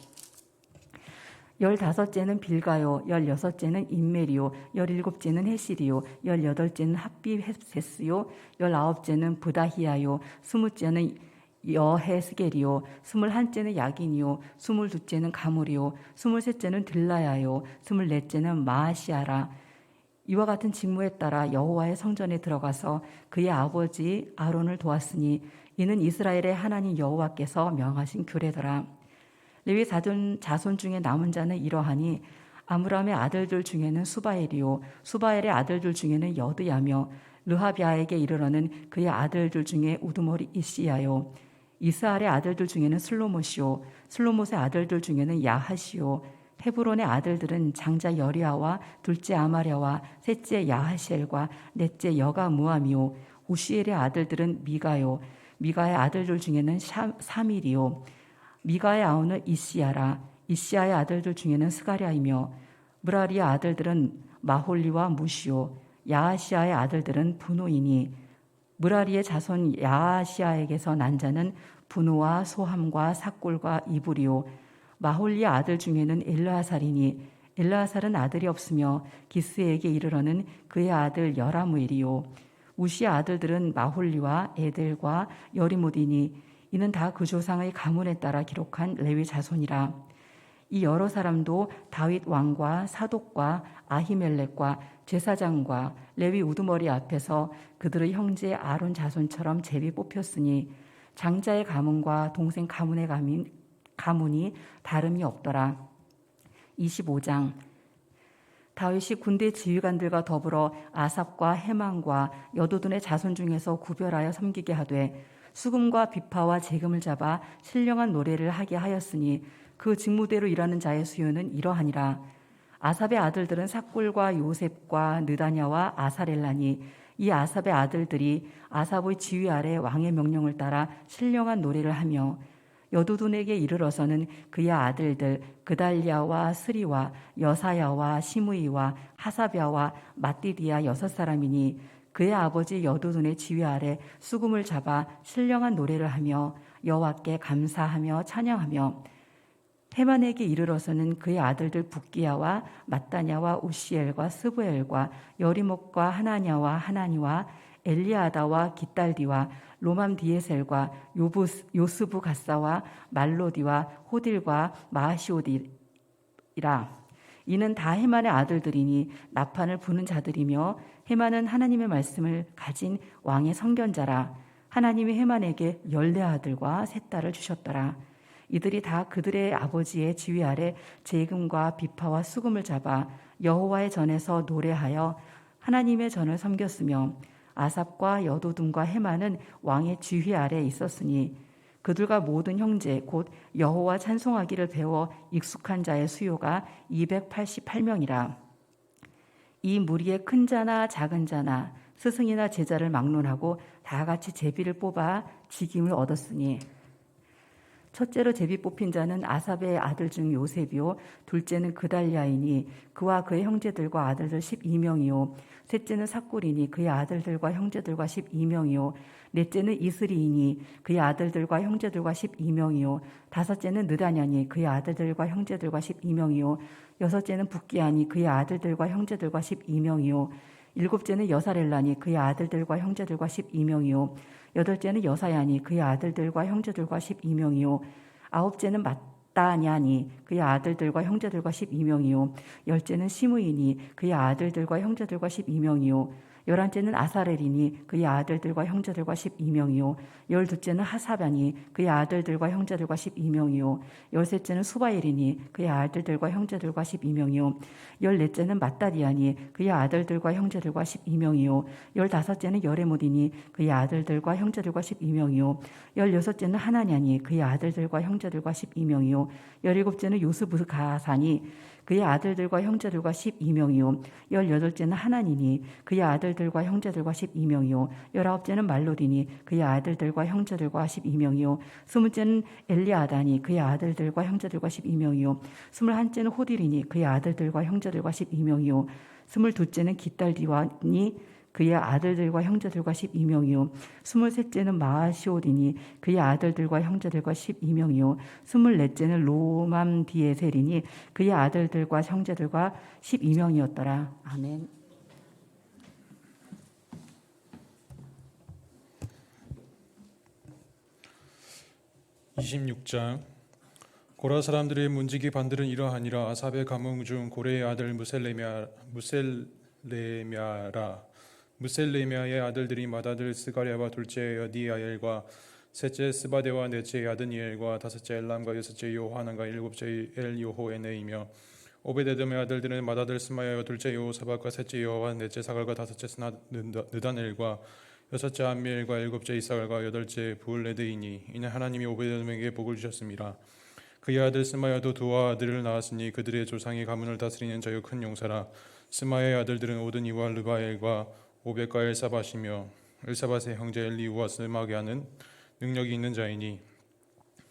열다섯째는 빌가요 열여섯째는 인멜이요 열일곱째는 헤실이요 열여덟째는 합비헤세스요 열아홉째는 부다히야요 스무째는 여헤스겔이요 스물한째는 야긴이요 스물두째는 가물이요 스물셋째는 들라야요 스물넷째는 마아시아라. 이와 같은 직무에 따라 여호와의 성전에 들어가서 그의 아버지 아론을 도왔으니 이는 이스라엘의 하나님 여호와께서 명하신 규례더라. 레위 자손 중에 남은 자는 이러하니 아므람의 아들들 중에는 수바엘이요 수바엘의 아들들 중에는 여드야며 르하비아에게 이르러는 그의 아들들 중에 우두머리 이시야요 이스알의 아들들 중에는 슬로못이요 슬로못의 아들들 중에는 야하시요 헤브론의 아들들은 장자 여리아와 둘째 아마랴와 셋째 야하시엘과 넷째 여가무함이요 우시엘의 아들들은 미가요 미가의 아들들 중에는 사밀이요 미가의 아우는 이시야라. 이시야의 아들들 중에는 스가랴이며 무라리의 아들들은 마홀리와 무시오 야하시아의 아들들은 분노이니 무라리의 자손 야하시아에게서 난 자는 분노와 소함과 삭골과 이불이요 마홀리의 아들 중에는 엘르아살이니 엘르아살은 아들이 없으며 기스에게 이르러는 그의 아들 여라무엘이요 우시의 아들들은 마홀리와 에델과 여리못이니 이는 다 그 조상의 가문에 따라 기록한 레위 자손이라. 이 여러 사람도 다윗 왕과 사독과 아히멜렉과 제사장과 레위 우두머리 앞에서 그들의 형제 아론 자손처럼 제비 뽑혔으니 장자의 가문과 동생 가문의 가문이 다름이 없더라. 25장 다윗이 군대 지휘관들과 더불어 아삽과 헤만과 여도둔의 자손 중에서 구별하여 섬기게 하되 수금과 비파와 재금을 잡아 신령한 노래를 하게 하였으니 그 직무대로 일하는 자의 수요는 이러하니라. 아삽의 아들들은 삭골과 요셉과 느다냐와 아사렐라니 이 아삽의 아들들이 아삽의 지휘 아래 왕의 명령을 따라 신령한 노래를 하며 여두둔에게 이르러서는 그의 아들들 그달리아와 스리와 여사야와 시므이와 하사랴와 마띠디아 6사람이니 그의 아버지 여두둔의 지휘 아래 수금을 잡아 신령한 노래를 하며 여호와께 감사하며 찬양하며 헤만에게 이르러서는 그의 아들들 붓기야와 mat다냐와 우시엘과 스부엘과 여리목과 하나냐와 하나니와 엘리아다와 기딸디와 로맘디에셀과 요스부 가사와 말로디와 호딜과 마하시오디라. 이는 다 헤만의 아들들이니 나판을 부는 자들이며 헤만은 하나님의 말씀을 가진 왕의 선견자라. 하나님이 헤만에게 14아들과 3딸을 주셨더라. 이들이 다 그들의 아버지의 지휘 아래 재금과 비파와 수금을 잡아 여호와의 전에서 노래하여 하나님의 전을 섬겼으며 아삽과 여도둔과 헤만은 왕의 지휘 아래 있었으니 그들과 모든 형제 곧 여호와 찬송하기를 배워 익숙한 자의 수요가 288명이라. 이 무리의 큰 자나 작은 자나 스승이나 제자를 막론하고 다 같이 제비를 뽑아 직임을 얻었으니 첫째로 제비 뽑힌 자는 아삽의 아들 중 요셉이요 둘째는 그달리아이니 그와 그의 형제들과 아들들 12명이요 셋째는 삭굴이니 그의 아들들과 형제들과 12명이요 넷째는 이스리이니 그의 아들들과 형제들과 12명이요 다섯째는 느다냐니 그의 아들들과 형제들과 12명이요 여섯째는 붓기아니 그의 아들들과 형제들과 12명이요 일곱째는 여사렐라니 그의 아들들과 형제들과 12명이요 여덟째는 여사야니 그의 아들들과 형제들과 12명이요 아홉째는 마따냐니 그의 아들들과 형제들과 12명이요 열째는 시므이니 그의 아들들과 형제들과 12명이요 열한째는 아사렐이니 그의 아들들과 형제들과 12명이요 열두째는 하사바니 그의 아들들과 형제들과 12명이요 열셋째는 수바엘이니 그의 아들들과 형제들과 12명이요 열넷째는 마따디아니 그의 아들들과 형제들과 12명이요 열다섯째는 여레못이니 그의 아들들과 형제들과 12명이요 열여섯째는 하나냐니 그의 아들들과 형제들과 12명이요 열일곱째는 요스부가사니 그의 아들들과 형제들과 12명이요 열여덟째는 하나니니 그의 아들들과 형제들과 12명이요 열아홉째는 말로디니 그의 아들들과 형제들과 12명이요 스물째는 엘리아다니 그의 아들들과 형제들과 12명이요 스물한째는 호딜이니 그의 아들들과 형제들과 12명이요 스물두째는 기딸디와니 그의 아들들과 형제들과 12명이요 스물셋째는 마하시오디니 그의 아들들과 형제들과 12명이요 스물넷째는 로맘디에셀이니 그의 아들들과 형제들과 12명이었더라. 아멘. (26장) 고라 사람들의 문지기 반들은 이러하니라. 아삽의 가문 중 고레의 아들 무셀레미아의 아들들이 맏아들 스가랴와 둘째 여디아엘과 셋째 스바데와 넷째 야드니엘과 다섯째 엘람과 여섯째 요하난과 일곱째 엘요호에네이며 오베데돔의 아들들은 맏아들 스마야와 둘째 요사박과 셋째 여호와 넷째 사갈과 다섯째 느다넬과 여섯째 암미엘과 일곱째 이사갈과 여덟째 부울레드이니 이는 하나님이 오베데돔에게 복을 주셨습니다. 그의 아들 스마야도 두아 아들을 낳았으니 그들의 조상의 가문을 다스리는 자요 큰 용사라. 스마야의 아들들은 오드니와 르바엘과 오벳과 엘사밧이며 엘사밧의 형제 엘리우와 스마게아는 능력이 있는 자이니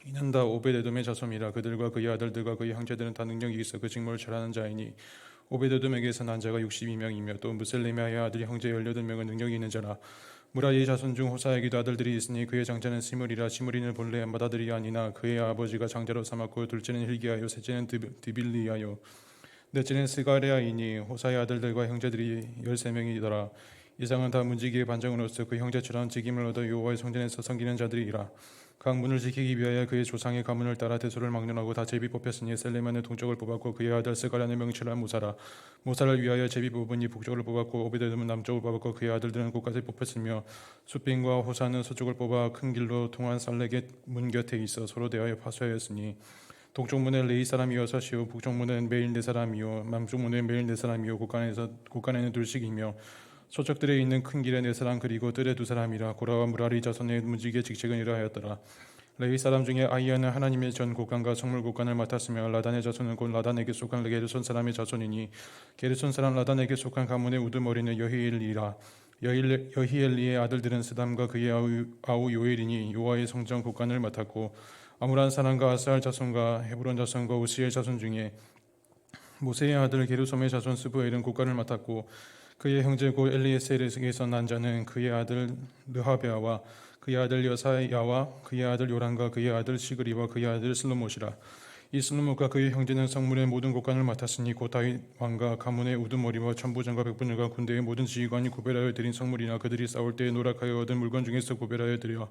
이는 다 오베데돔의 자손이라. 그들과 그의 아들들과 그의 형제들은 다 능력이 있어 그 직무를 잘하는 자이니 오베데돔에게서 난 자가 62명이며 또 무셀레미아의 아들이 형제 18명은 능력이 있는 자라. 무라리의 자손 중 호사에게도 아들들이 있으니 그의 장자는 시므리라. 시므리는 본래 맏아들이 아니나 그의 아버지가 장자로 삼았고 둘째는 hil기야요 셋째는 드빌리야요 넷째는 스가랴이니 호사의 아들들과 형제들이 13명이더라. 이상은 다 문지기의 반장으로서 그 형제처럼 직임을 얻어 여호와의 성전에서 섬기는 자들이라. 각 문을 지키기 위하여 그의 조상의 가문을 따라 대소를 막론하고 다 제비 뽑혔으니 셀레만의 동쪽을 뽑았고 그의 아들 스가랴는 명철한 모사를 위하여 제비 뽑으니 북쪽을 뽑았고 오베데돔은 남쪽을 뽑았고 그의 아들들은 곳까지 뽑혔으며 숫빈과 호사는 서쪽을 뽑아 큰 길로 통한 살렉의 문 곁에 있어 서로 대하여 파수하였으니 동쪽 문에 레이 사람이 6이요 북쪽 문에는 매일 4사람이요 남쪽 문에 매일 4사람이요 곳간에는 둘씩이며 서쪽들에 있는 큰 길에 4사람 그리고 뜰에 2사람이라. 고라와 무라리 자손의 문지기의 직책은 이러하였더라. 레위 사람 중에 아이야는 하나님의 전 곳간과 성물 곳간을 맡았으며 라단의 자손은 곧 라단에게 속한 게르손 사람의 자손이니 게르손 사람 라단에게 속한 가문의 우두머리는 여히엘리라. 여히엘리의 아들들은 스담과 그의 아우 요엘이니 요아의 성전 곳간을 맡았고 아므란 사람과 아스알 자손과 헤브론 자손과 우시엘 자손 중에 모세의 아들 게르솜의 자손 스부엘은 곳간을 맡았고 그의 형제 곧 엘리에셀에게서 난 자는 그의 아들 르하베아와 그의 아들 여사야와 그의 아들 요람과 그의 아들 시그리와 그의 아들 슬로못이라. 이 슬로목과 그의 형제는 성문의 모든 곳간을 맡았으니 곧 다윗 왕과 가문의 우두머리와 천부장과 백부장과 군대의 모든 지휘관이 구별하여 드린 성물이나 그들이 싸울 때에 노력하여 얻은 물건 중에서 구별하여 드려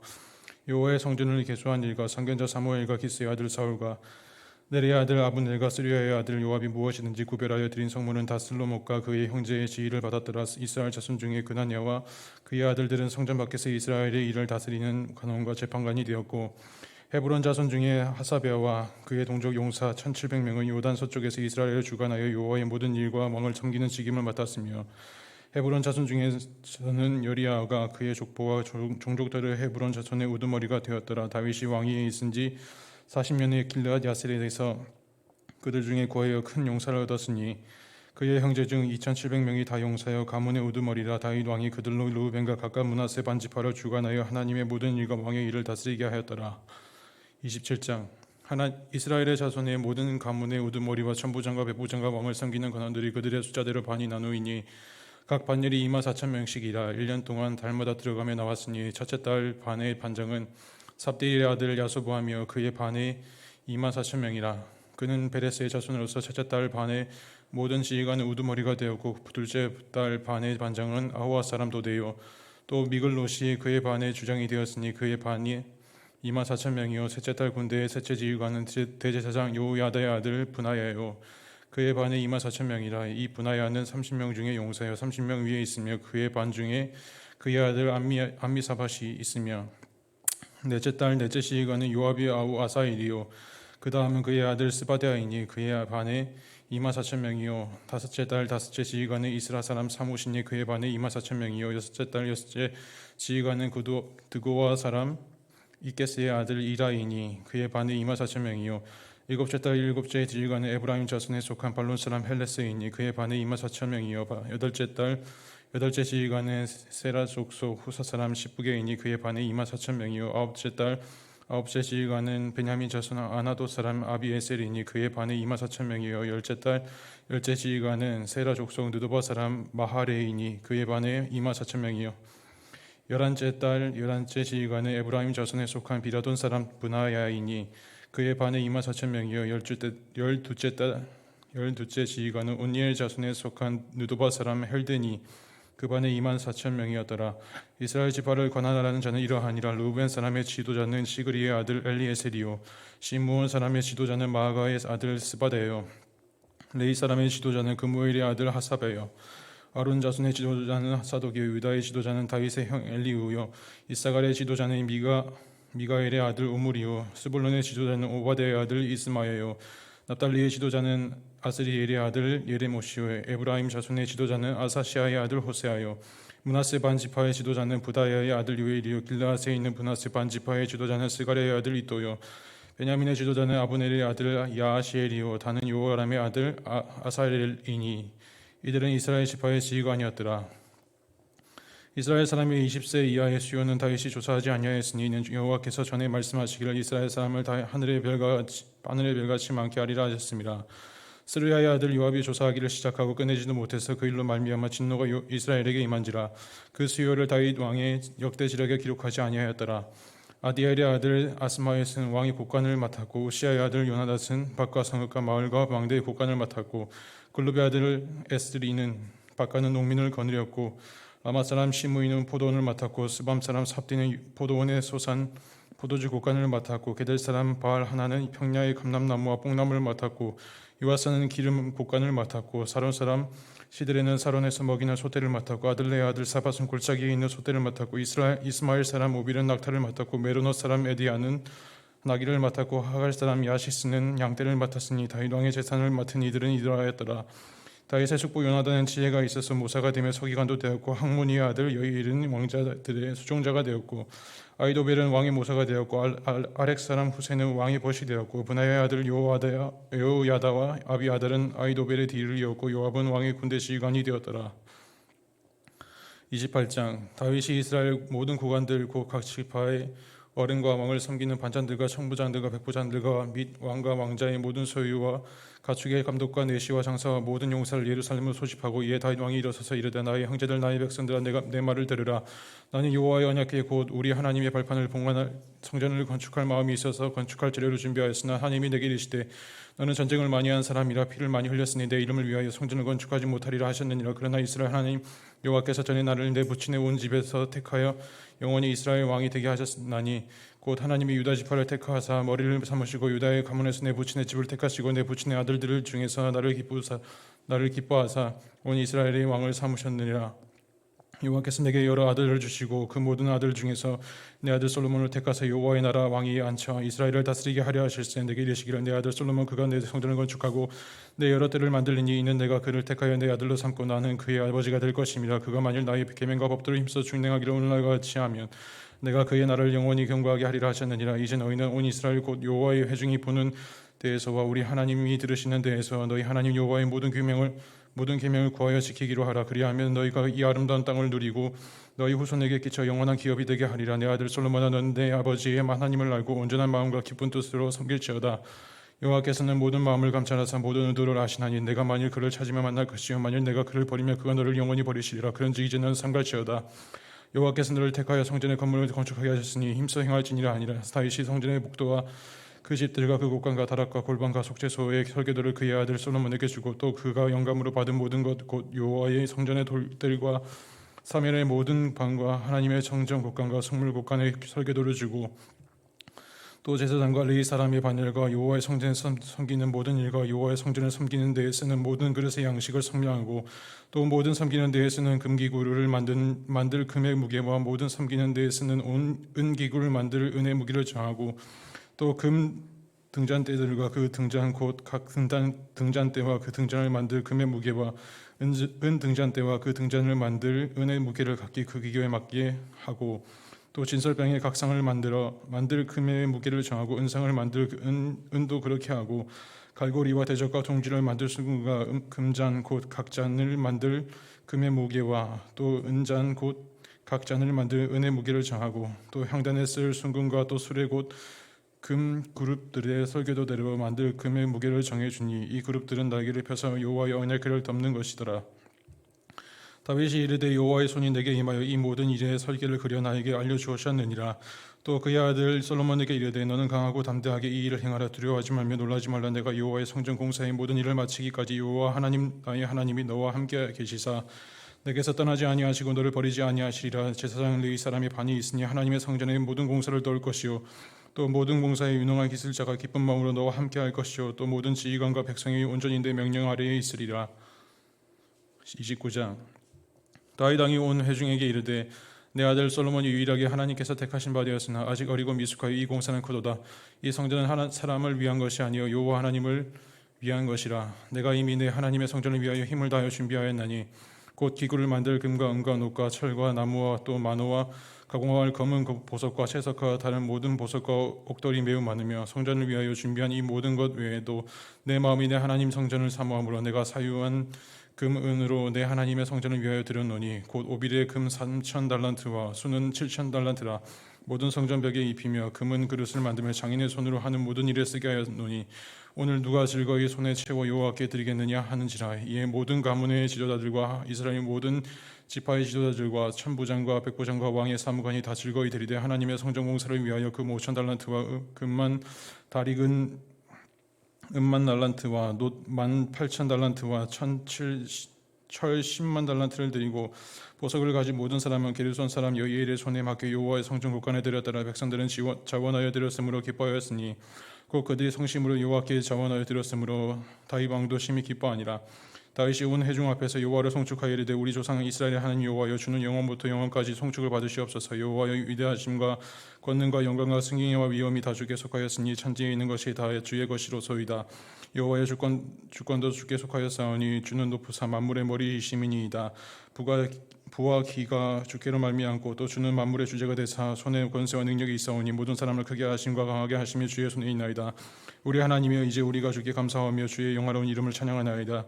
여호와의 성전을 개수한 일과 상견자 사무엘과 기스의 아들 사울과 네리의 아들 아브넬과 스리야의 아들 요압이 무엇이든지 구별하여 드린 성물은 다 슬로목과 그의 형제의 지휘를 받았더라. 이스라엘 자손 중에 그나냐와 그의 아들들은 성전 밖에서 이스라엘의 일을 다스리는 관원과 재판관이 되었고 헤브론 자손 중에 하사베아와 그의 동족 용사 1700명은 요단 서쪽에서 이스라엘을 주관하여 여호와의 모든 일과 왕을 섬기는 직임을 맡았으며 헤브론 자손 중에서는 여리야가 그의 족보와 종족들의 헤브론 자손의 우두머리가 되었더라. 다윗이 왕위에 있은 지 40년의 길르앗 야셀에서 그들 중에 구하여 큰 용사를 얻었으니 그의 형제 중 2700명이 다 용사여 가문의 우두머리라. 다윗 왕이 그들로 르우벤과 각각 므낫세 반지파로 주관하여 하나님의 모든 일과 왕의 일을 다스리게 하였더라. 27장 이스라엘의 자손의 모든 가문의 우두머리와 천부장과 백부장과 왕을 섬기는 관원들이 그들의 숫자대로 반이 나누이니 각 반열이 24,000명씩이라 1년 동안 달마다 들어가며 나왔으니 첫째 달 반의 반장은 삽디의 아들 야소보하며 그의 반에 24,000명이라. 그는 베레스의 자손으로서 첫째 달 반의 모든 지휘관은 우두머리가 되었고 둘째 달 반의 반장은 아호와 사람 도데요. 또 미글롯이 그의 반의 주장이 되었으니 그의 반이 24,000명이요 셋째 달 군대의 셋째 지휘관은 대제사장 요야다의 아들 분하야요. 그의 반에 24,000명이라. 이 분하야는 30명 중에 용사여 30명 위에 있으며 그의 반 중에 그의 아들 암미사밧이 있으며 넷째 달 넷째 지휘관은 요압이 아우 아사일이요 그 다음은 그의 아들 스바데아이니 그의 반에 24,000명이요 다섯째 달 다섯째 지휘관은 이스라 사람 사무시니 그의 반에 24,000명이요 여섯째 달 여섯째 지휘관은 드고와 사람 이게스의 아들 이라이니 그의 반에 24,000명이요 일곱째 달 일곱째 지휘관은 에브라임 자손에 속한 발론 사람 헬레스이니 그의 반에 24,000명이요 여덟째 달 여덟째 지휘관은 세라 족속 후사 사람 십부게이니 그의 반에 24,000명이요 아홉째 달 아홉째 지휘관은 베냐민 자손 아나도 사람 아비에셀이니 그의 반에 24,000명이요 열째 달 열째 지휘관은 세라 족속 느도바 사람 마하레이니 그의 반에 24,000명이요 열한째 달 열한째 지휘관은 에브라임 자손에 속한 비라돈 사람 브나야이니 그의 반에 24,000명이요 열두째 달 열두째 지휘관은 온니엘 자손에 속한 느도바 사람 헬데니 그 반에 24,000명이었더라. 이스라엘 지파를 관할하는 자는 이러하니라. 르우벤 사람의 지도자는 시그리의 아들 엘리에셀이요 시므온 사람의 지도자는 마아가의 아들 스바데요 레이 사람의 지도자는 그무엘의 아들 하사베요 아론 자손의 지도자는 사독이요 유다의 지도자는 다윗의 형 엘리우요 이사갈의 지도자는 미가엘의 아들 우물이요 스불론의 지도자는 오바데의 아들 이스마예요 납달리의 지도자는 아스리엘의 아들 예레모시요 에브라임 자손의 지도자는 아사시아의 아들 호세아요 므낫세 반지파의 지도자는 부다야의 아들 요엘이요 길르앗에 있는 므낫세 반지파의 지도자는 스가랴의 아들 이또요 베냐민의 지도자는 아브넬의 아들 야아시엘이요 다는 요아람의 아들 아사엘이니 이들은 이스라엘 지파의 지휘관이었더라. 이스라엘 사람의 20세 이하의 수요는 다윗이 조사하지 아니하였으니 이는 여호와께서 전에 말씀하시기를 이스라엘 사람을 다 하늘의 별같이 많게 하리라 하셨습니다. 스루야의 아들 요압이 조사하기를 시작하고 끝내지도 못해서 그 일로 말미암아 진노가 이스라엘에게 임한지라. 그 수요를 다윗 왕의 역대지력에 기록하지 아니하였더라. 아디엘의 아들 아스마옅은 왕의 곡간을 맡았고 우시아의 아들 요나닷은 밭과 성읍과 마을과 왕대의 곡간을 맡았고 글룹의 아들 에스리는 밭가는 농민을 거느렸고 라마 사람 시므이는 포도원을 맡았고 스밤 사람 삽디는 포도원의 소산 포도주 곡간을 맡았고 게델 사람 바알 하나는 평야의 감람나무와 뽕나무를 맡았고 유아사는 기름 곡간을 맡았고 사론 사람 시드레는 사론에서 먹이는 소떼를 맡았고 아들레의 아들 사밧은 골짜기에 있는 소떼를 맡았고 이스마엘 사람 오빌은 낙타를 맡았고 메로노 사람 에디아는 나귀를 맡았고 하갈 사람 야시스는 양떼를 맡았으니 다윗 왕의 재산을 맡은 이들은 이러하였더라. 다윗의 숙부 요나단은 지혜가 있어서 모사가 되며 서기관도 되었고 항문이의 아들 여이엘은 왕자들의 수종자가 되었고 아이도벨은 왕의 모사가 되었고 아렉 사람 후세는 왕의 벗이 되었고 분하야의 아들 여호야다와 아비아달은 아이도벨의 뒤를 이었고 요압은 왕의 군대 지휘관이 되었더라. 28장 다윗이 이스라엘 모든 구관들 곧 각 지파의 어른과 왕을 섬기는 반장들과 청부장들과 백부장들과 및 왕과 왕자의 모든 소유와 가축의 감독과 내시와 장사와 모든 용사를 예루살렘으로 소집하고 이에 다윗 왕이 일어서서 이르되 나의 형제들 나의 백성들아 내 말을 들으라. 나는 여호와의 언약궤 곧 우리 하나님의 발판을 봉헌할 성전을 건축할 마음이 있어서 건축할 재료를 준비하였으나 하나님이 내게 이르시되 너는 전쟁을 많이 한 사람이라 피를 많이 흘렸으니 내 이름을 위하여 성전을 건축하지 못하리라 하셨느니라. 그러나 이스라엘 하나님 여호와께서 전에 나를 내 부친의 온 집에서 택하여 영원히 이스라엘 왕이 되게 하셨나니 곧 하나님이 유다 지파를 택하사 머리를 삼으시고 유다의 가문에서 내 부친의 집을 택하시고 내 부친의 아들들 중에서 나를 기뻐하사 온 이스라엘의 왕을 삼으셨느니라. 여호와께서 내게 여러 아들을 주시고 그 모든 아들 중에서 내 아들 솔로몬을 택하사 여호와의 나라 왕위에 앉혀 이스라엘을 다스리게 하려 하실세. 내게 이르시기를 내 아들 솔로몬 그가 내 성전을 건축하고 내 여러 때를 만들리니 이는 내가 그를 택하여 내 아들로 삼고 나는 그의 아버지가 될 것임이라. 그가 만일 나의 계명과 법도를 힘써 준행하기를 오늘날과 같이 하면 내가 그의 나라를 영원히 경고하게 하리라 하셨느니라. 이제 너희는 온 이스라엘 곧 여호와의 회중이 보는 데에서와 우리 하나님이 들으시는 데에서 너희 하나님 여호와의 모든 계명을 구하여 지키기로 하라. 그리하면 너희가 이 아름다운 땅을 누리고 너희 후손에게 끼쳐 영원한 기업이 되게 하리라. 내 아들 솔로몬아 너는 내 아버지의 하나님을 알고 온전한 마음과 기쁜 뜻으로 섬길지어다. 여호와께서는 모든 마음을 감찰하사 모든 의도를 아시나니 내가 만일 그를 찾으면 만날 것이요 만일 내가 그를 버리면 그가 너를 영원히 버리시리라. 그런즉 이제 너는 삼갈지어다. 여호와께서 너를 택하여 성전의 건물을 건축하게 하셨으니 힘써 행할지니라 아니라. 다윗이 성전의 복도와 그 집들과 그 곳간과 다락과 골방과 속죄소의 설계도를 그의 아들 솔로몬에게 주고 또 그가 영감으로 받은 모든 것 곧 여호와의 성전의 돌들과 사면의 모든 방과 하나님의 정전 곳간과 성물 곳간의 설계도를 주고 또 제사장과 레위 사람의 반열과 여호와의 성전을 섬기는 모든 일과 여호와의 성전을 섬기는 데에 쓰는 모든 그릇의 양식을 성량하고 또 모든 섬기는 데에 쓰는 금기구를 만들 금의 무게와 모든 섬기는 데에 쓰는 온 은기구를 만들 은의 무게를 정하고 또 금 등잔대들과 그 등잔 곧 각 등잔대와 그 등잔을 만들 금의 무게와 은 등잔대와 그 등잔을 만들 은의 무게를 각기 그 기교에 맞게 하고 또 진설병의 각상을 만들 금의 무게를 정하고 은상을 만들 은도 그렇게 하고 갈고리와 대적과 동지를 만들 수금과 금잔 곧 각잔을 만들 금의 무게와 또 은잔 곧 각잔을 만들 은의 무게를 정하고 또 향단에 쓸 순금과 또 수레 곧 금 그룹들의 설계도대로 만들 금의 무게를 정해주니 이 그룹들은 날개를 펴서 여호와의 언약궤를 덮는 것이더라. 다윗이 이르되 여호와의 손이 내게 임하여 이 모든 일의 설계를 그려 나에게 알려주셨느니라. 또 그의 아들 솔로몬에게 이르되 너는 강하고 담대하게 이 일을 행하라. 두려워하지 말며 놀라지 말라. 내가 여호와의 성전 공사의 모든 일을 마치기까지 여호와 하나님 나의 하나님이 너와 함께 계시사 내게서 떠나지 아니하시고 너를 버리지 아니하시리라. 제사장 레위 사람의 반이 있으니 하나님의 성전의 모든 공사를 도울 것이요 또 모든 공사에 유능한 기술자가 기쁜 마음으로 너와 함께 할 것이요 또 모든 지휘관과 백성이 온전히 내 명령 아래에 있으리라. 29장 다윗 왕이 온 회중에게 이르되 내 아들 솔로몬이 유일하게 하나님께서 택하신 바 되었으나 아직 어리고 미숙하여 이 공사는 크도다. 이 성전은 사람을 위한 것이 아니요 여호와 하나님을 위한 것이라. 내가 이미 내 하나님의 성전을 위하여 힘을 다하여 준비하였나니 곧 기구를 만들 금과 은과 녹과 철과 나무와 또 만호와 가공할 검은 보석과 채석과 다른 모든 보석과 옥돌이 매우 많으며 성전을 위하여 준비한 이 모든 것 외에도 내 마음이 내 하나님 성전을 사모함으로 내가 사유한 금 은으로 내 하나님의 성전을 위하여 드렸노니 곧 오빌의 금 3,000달란트와 수는 7,000달란트라. 모든 성전벽에 입히며 금은 그릇을 만들며 장인의 손으로 하는 모든 일에 쓰게 하였노니 오늘 누가 즐거이 손에 채워 여호와께 드리겠느냐 하는지라. 이에 모든 가문의 지도자들과 이스라엘 모든 지파의 지도자들과 천부장과 백부장과 왕의 사무관이 다 즐거이 드리되 하나님의 성전 공사를 위하여 금 5,000달란트와 금만 다리근 은만 달란트와 놋 18,000달란트와 철 10만 달란트를 드리고 보석을 가진 모든 사람은 게르손 사람 여이엘의 손에 맡겨 여호와의 성전 곳간에 드렸더라. 백성들은 자원하여 드렸으므로 기뻐하였으니 곧 그들이 성심으로 여호와께 자원하여 드렸으므로 다윗 왕도 심히 기뻐하니라. 다윗이 온 회중 앞에서 여호와를 송축하여 이르되 우리 조상 이스라엘의 하나님 여호와여 주는 영원부터 영원까지 송축을 받으시옵소서. 여호와의 위대하심과 권능과 영광과 승리와 위엄이 다 주께 속하였으니 천지에 있는 것이 다 주의 것이로소이다. 여호와의 주권도 주께 속하였사오니 주는 높으사 만물의 머리이심이니이다. 부와 기가 주께로 말미암고 또 주는 만물의 주제가 되사 손에 권세와 능력이 있사오니 모든 사람을 크게 하심과 강하게 하심이 주의 손에 있나이다. 우리 하나님이여 이제 우리가 주께 감사하며 주의 영화로운 이름을 찬양하나이다.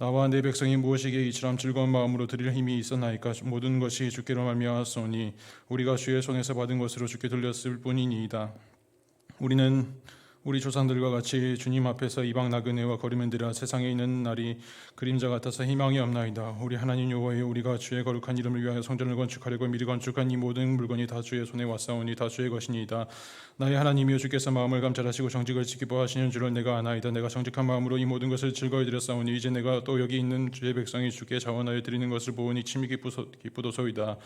나와 내 백성이 무엇이기에 이처럼 즐거운 마음으로 드릴 힘이 있었나이까. 모든 것이 주께로 말미암았으니 우리가 주의 손에서 받은 것으로 주께 돌렸을 뿐이니이다. 우리는 우리 조상들과 같이 주님 앞에서 이방 나그네와 거리면들아 세상에 있는 날이 그림자 같아서 희망이 없나이다. 우리 하나님 여호와여, 우리가 주의 거룩한 이름을 위하여 성전을 건축하려고 미리 건축한 이 모든 물건이 다 주의 손에 왔사오니 다 주의 것이니이다. 나의 하나님이여, 주께서 마음을 감찰하시고 정직을 지키려 하시는 줄을 내가 아나이다. 내가 정직한 마음으로 이 모든 것을 즐거이 드렸사오니 이제 내가 또 여기 있는 주의 백성이 주께 자원하여 드리는 것을 보니 침이 기쁘도소이다.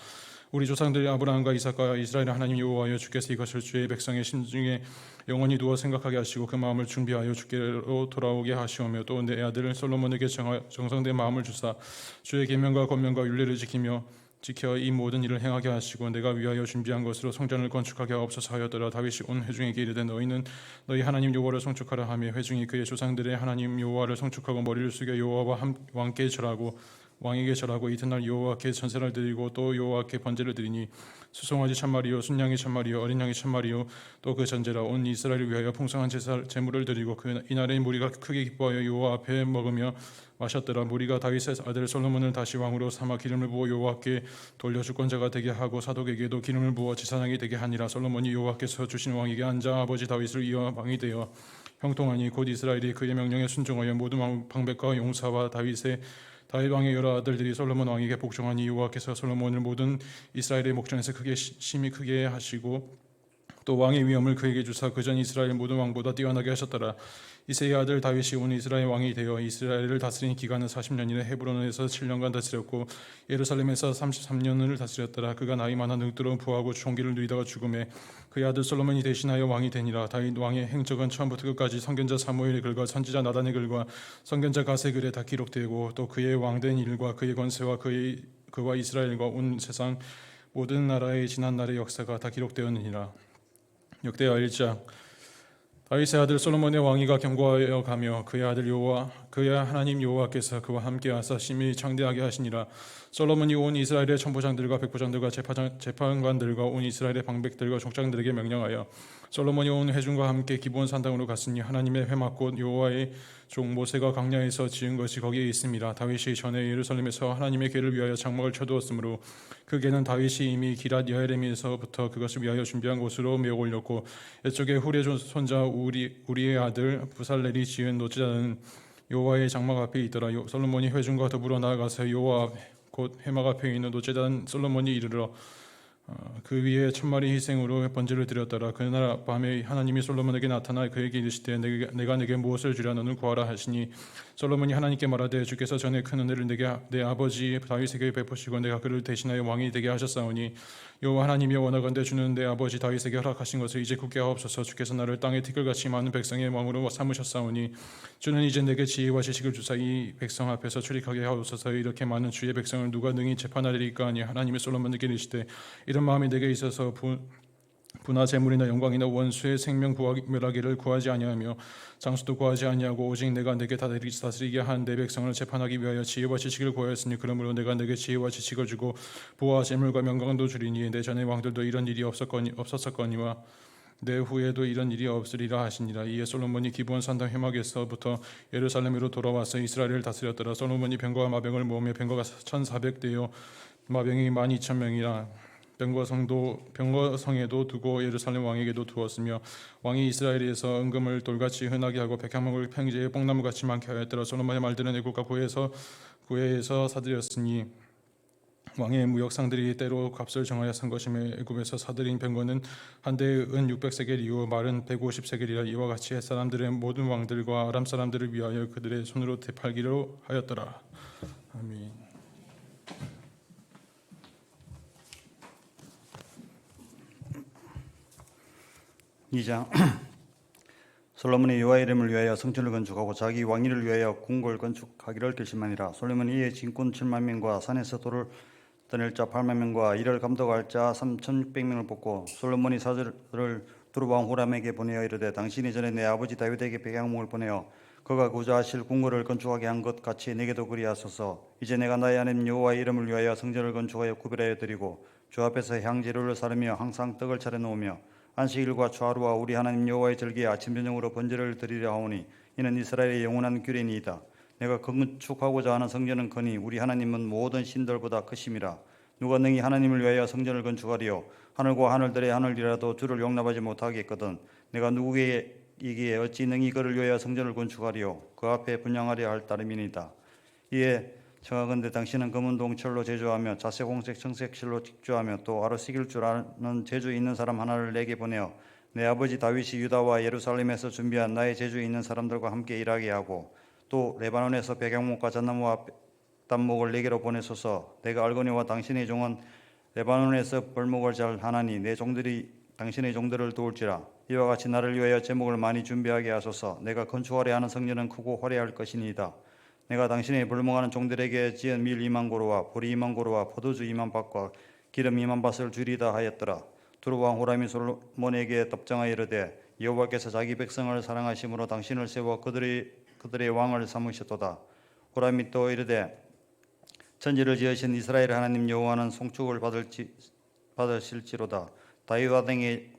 우리 조상들 아브라함과 이삭과 이스라엘 하나님 여호와여, 주께서 이것을 주의 백성의 심중에 영원히 두어 생각하게 하시고 그 마음을 준비하여 주께로 돌아오게 하시오며 또 내 아들 솔로몬에게 정성된 마음을 주사 주의 계명과 권면과 율례를 지켜 이 모든 일을 행하게 하시고 내가 위하여 준비한 것으로 성전을 건축하게 하옵소서 하였더라. 다윗이 온 회중에게 이르되 너희는 너희 하나님 여호와를 송축하라 하며 회중이 그의 조상들의 하나님 여호와를 송축하고 머리를 숙여 여호와와 왕께 절하고 왕에게 절하고 이튿날 여호와께 전세를 드리고 또 여호와께 번제를 드리니 수송아지 1000마리요 순양이 1000마리요 어린 양이 1000마리요 또 그 전제라 온 이스라엘을 위하여 풍성한 제물을 드리고 이날에 무리가 크게 기뻐하여 여호와 앞에 먹으며 마셨더라. 무리가 다윗의 아들 솔로몬을 다시 왕으로 삼아 기름을 부어 여호와께 돌려 주권자가 되게 하고 사독에게도 기름을 부어 지사장이 되게 하니라. 솔로몬이 여호와께서 주신 왕에게 앉아 아버지 다윗을 이어 왕이 되어 형통하니 곧 이스라엘이 그의 명령에 순종하여 모든 방백과 용사와 다윗 왕의 여러 아들들이 솔로몬 왕에게 복종하니 여호와께서 솔로몬을 모든 이스라엘의 목전에서 심히 크게 하시고 또 왕의 위엄을 그에게 주사 그전 이스라엘 모든 왕보다 뛰어나게 하셨더라. 이새의 아들 다윗이 온 이스라엘 왕이 되어 이스라엘을 다스린 기간은 40년이라. 헤브론에서 7년간 다스렸고 예루살렘에서 33년을 다스렸더라. 그가 나이 많아 늙도록 부하고 총기를 누리다가 죽음에 그의 아들 솔로몬이 대신하여 왕이 되니라. 다윗 왕의 행적은 처음부터 끝까지 선견자 사무엘의 글과 선지자 나단의 글과 선견자 갓의 글에 다 기록되고 또 그의 왕된 일과 그의 권세와 그와 이스라엘과 온 세상 모든 나라의 지난 날의 역사가 다 기록되었느니라. 역대하 1장. 다윗의 아들 솔로몬의 왕위가 견고하여 가며 그의 아들 그의 하나님 여호와께서 그와 함께하사 심히 창대하게 하시니라. 솔로몬이 온 이스라엘의 천부장들과 백부장들과 재판관들과 온 이스라엘의 방백들과 족장들에게 명령하여 솔로몬이 온 회중과 함께 기브온 산당으로 갔으니 하나님의 회막 곧 여호와의 종 모세가 광야에서 지은 것이 거기에 있습니다. 다윗이 전에 예루살렘에서 하나님의 궤를 위하여 장막을 쳐두었으므로 그 궤는 다윗이 이미 기랏 여아림에서부터 그것을 위하여 준비한 곳으로 메어 올렸고 이쪽에 후레 손자 우리의 아들 부살렐이 지은 노제단은 여호와의 장막 앞에 있더라. 솔로몬이 회중과 더불어 나아가서 여호와 곧 회막 앞에 있는 노제단 솔로몬이 이르러 그 위에 1000마리 희생으로 번제를 드렸더라. 그날 밤에 하나님이 솔로몬에게 나타나 그에게 이르시되 내가 내게 무엇을 주랴 너는 구하라 하시니 솔로몬이 하나님께 말하되 주께서 전에 큰 은혜를 내 아버지 다윗에게 베푸시고 내가 그를 대신하여 왕이 되게 하셨사오니 여호와 하나님이 원하건대 주는 내 아버지 다윗에게 허락하신 것을 이제 굳게 하옵소서. 주께서 나를 땅의 티끌같이 많은 백성의 왕으로 삼으셨사오니 주는 이제 내게 지혜와 지식을 주사 이 백성 앞에서 출입하게 하옵소서. 이렇게 많은 주의 백성을 누가 능히 재판하리까 하니 하나님이 솔로몬에게 이르시되 이런 마음이 내게 있어서 부나 재물이나 영광이나 원수의 생명 멸하기를 구하지 아니하며 장수도 구하지 아니하고 오직 내가 내게 다스리게 한 내 백성을 재판하기 위하여 지혜와 지식을 구하였으니 그러므로 내가 내게 지혜와 지식을 주고 부와 재물과 명광도 주리니 내 전의 왕들도 이런 일이 없었거니와 내 후에도 이런 일이 없으리라 하시니라. 이에 솔로몬이 기브온 산당 회막에서부터 예루살렘으로 돌아와서 이스라엘을 다스렸더라. 솔로몬이 병거와 마병을 모으며 병거가 1400대요 마병이 12000명이라. 병거성에도 두고 예루살렘 왕에게도 두었으며 왕이 이스라엘에서 은금을 돌같이 흔하게 하고 백향목을 평지에 뽕나무같이 많게 하였더라. 솔로몬의 말들은 애국과 구해에서 사들였으니 왕의 무역상들이 때로 값을 정하여 산 것이며 애굽에서 사들인 병거는 한 대에 은 600세겔이요 말은 150세겔이라. 이와 같이 헷 사람들의 모든 왕들과 아람 사람들을 위하여 그들의 손으로 되팔기로 하였더라. 아멘. 2장. 솔로몬이 여호와 이름을 위하여 성전을 건축하고 자기 왕위를 위하여 궁궐 건축하기를 결심하니라. 솔로몬이 이에 진군 7만 명과 산에서 돌을 떠낼 자 8만 명과 이를 감독할 자 3600명을 뽑고 솔로몬이 사절을 두루왕 후람에게 보내어 이르되 당신이 전에 내 아버지 다윗에게 백향목을 보내어 그가 구자하실 궁궐을 건축하게 한 것 같이 내게도 그리하소서. 이제 내가 나의 하나님 여호와의 이름을 위하여 성전을 건축하여 구별하여 드리고 주 앞에서 향재료를 사르며 항상 떡을 차려 놓으며 안식일과 초하루와 우리 하나님 여호와의 절기에 아침 저녁으로 번제를 드리려 하오니 이는 이스라엘의 영원한 규례니이다. 내가 건축하고자 하는 성전은 크니 우리 하나님은 모든 신들보다 크심이라. 누가 능히 하나님을 위하여 성전을 건축하리요? 하늘과 하늘들의 하늘이라도 주를 용납하지 못하겠거든. 내가 누구에게 어찌 능히 그를 위하여 성전을 건축하리요? 그 앞에 분양하려 할 따름이니이다. 이에 청하건대 당신은 금은동 철로 제조하며 자색 홍색 청색 실로 직조하며 또 아로 새길 줄 아는 재주 있는 사람 하나를 내게 보내어 내 아버지 다윗이 유다와 예루살렘에서 준비한 나의 재주 있는 사람들과 함께 일하게 하고 또 레바논에서 백향목과 잣나무와 단목을 내게로 보내소서. 내가 알거니와 당신의 종은 레바논에서 벌목을 잘 하나니 내 종들이 당신의 종들을 도울지라. 이와 같이 나를 위하여 제목을 많이 준비하게 하소서. 내가 건축하려 하는 성전은 크고 화려할 것이니이다. 내가 당신의 벌목하는 종들에게 지은 밀 2만 고루와 보리 2만 고루와 포도주 2만 밭과 기름 2만 밭을 주리다 하였더라. 두루 왕 호람이 솔로몬에게 답장하여 이르되 여호와께서 자기 백성을 사랑하심으로 당신을 세워 그들의 왕을 삼으셨도다. 호람이 또 이르되 천지를 지으신 이스라엘 하나님 여호와는 송축을 받으실지로다. 다윗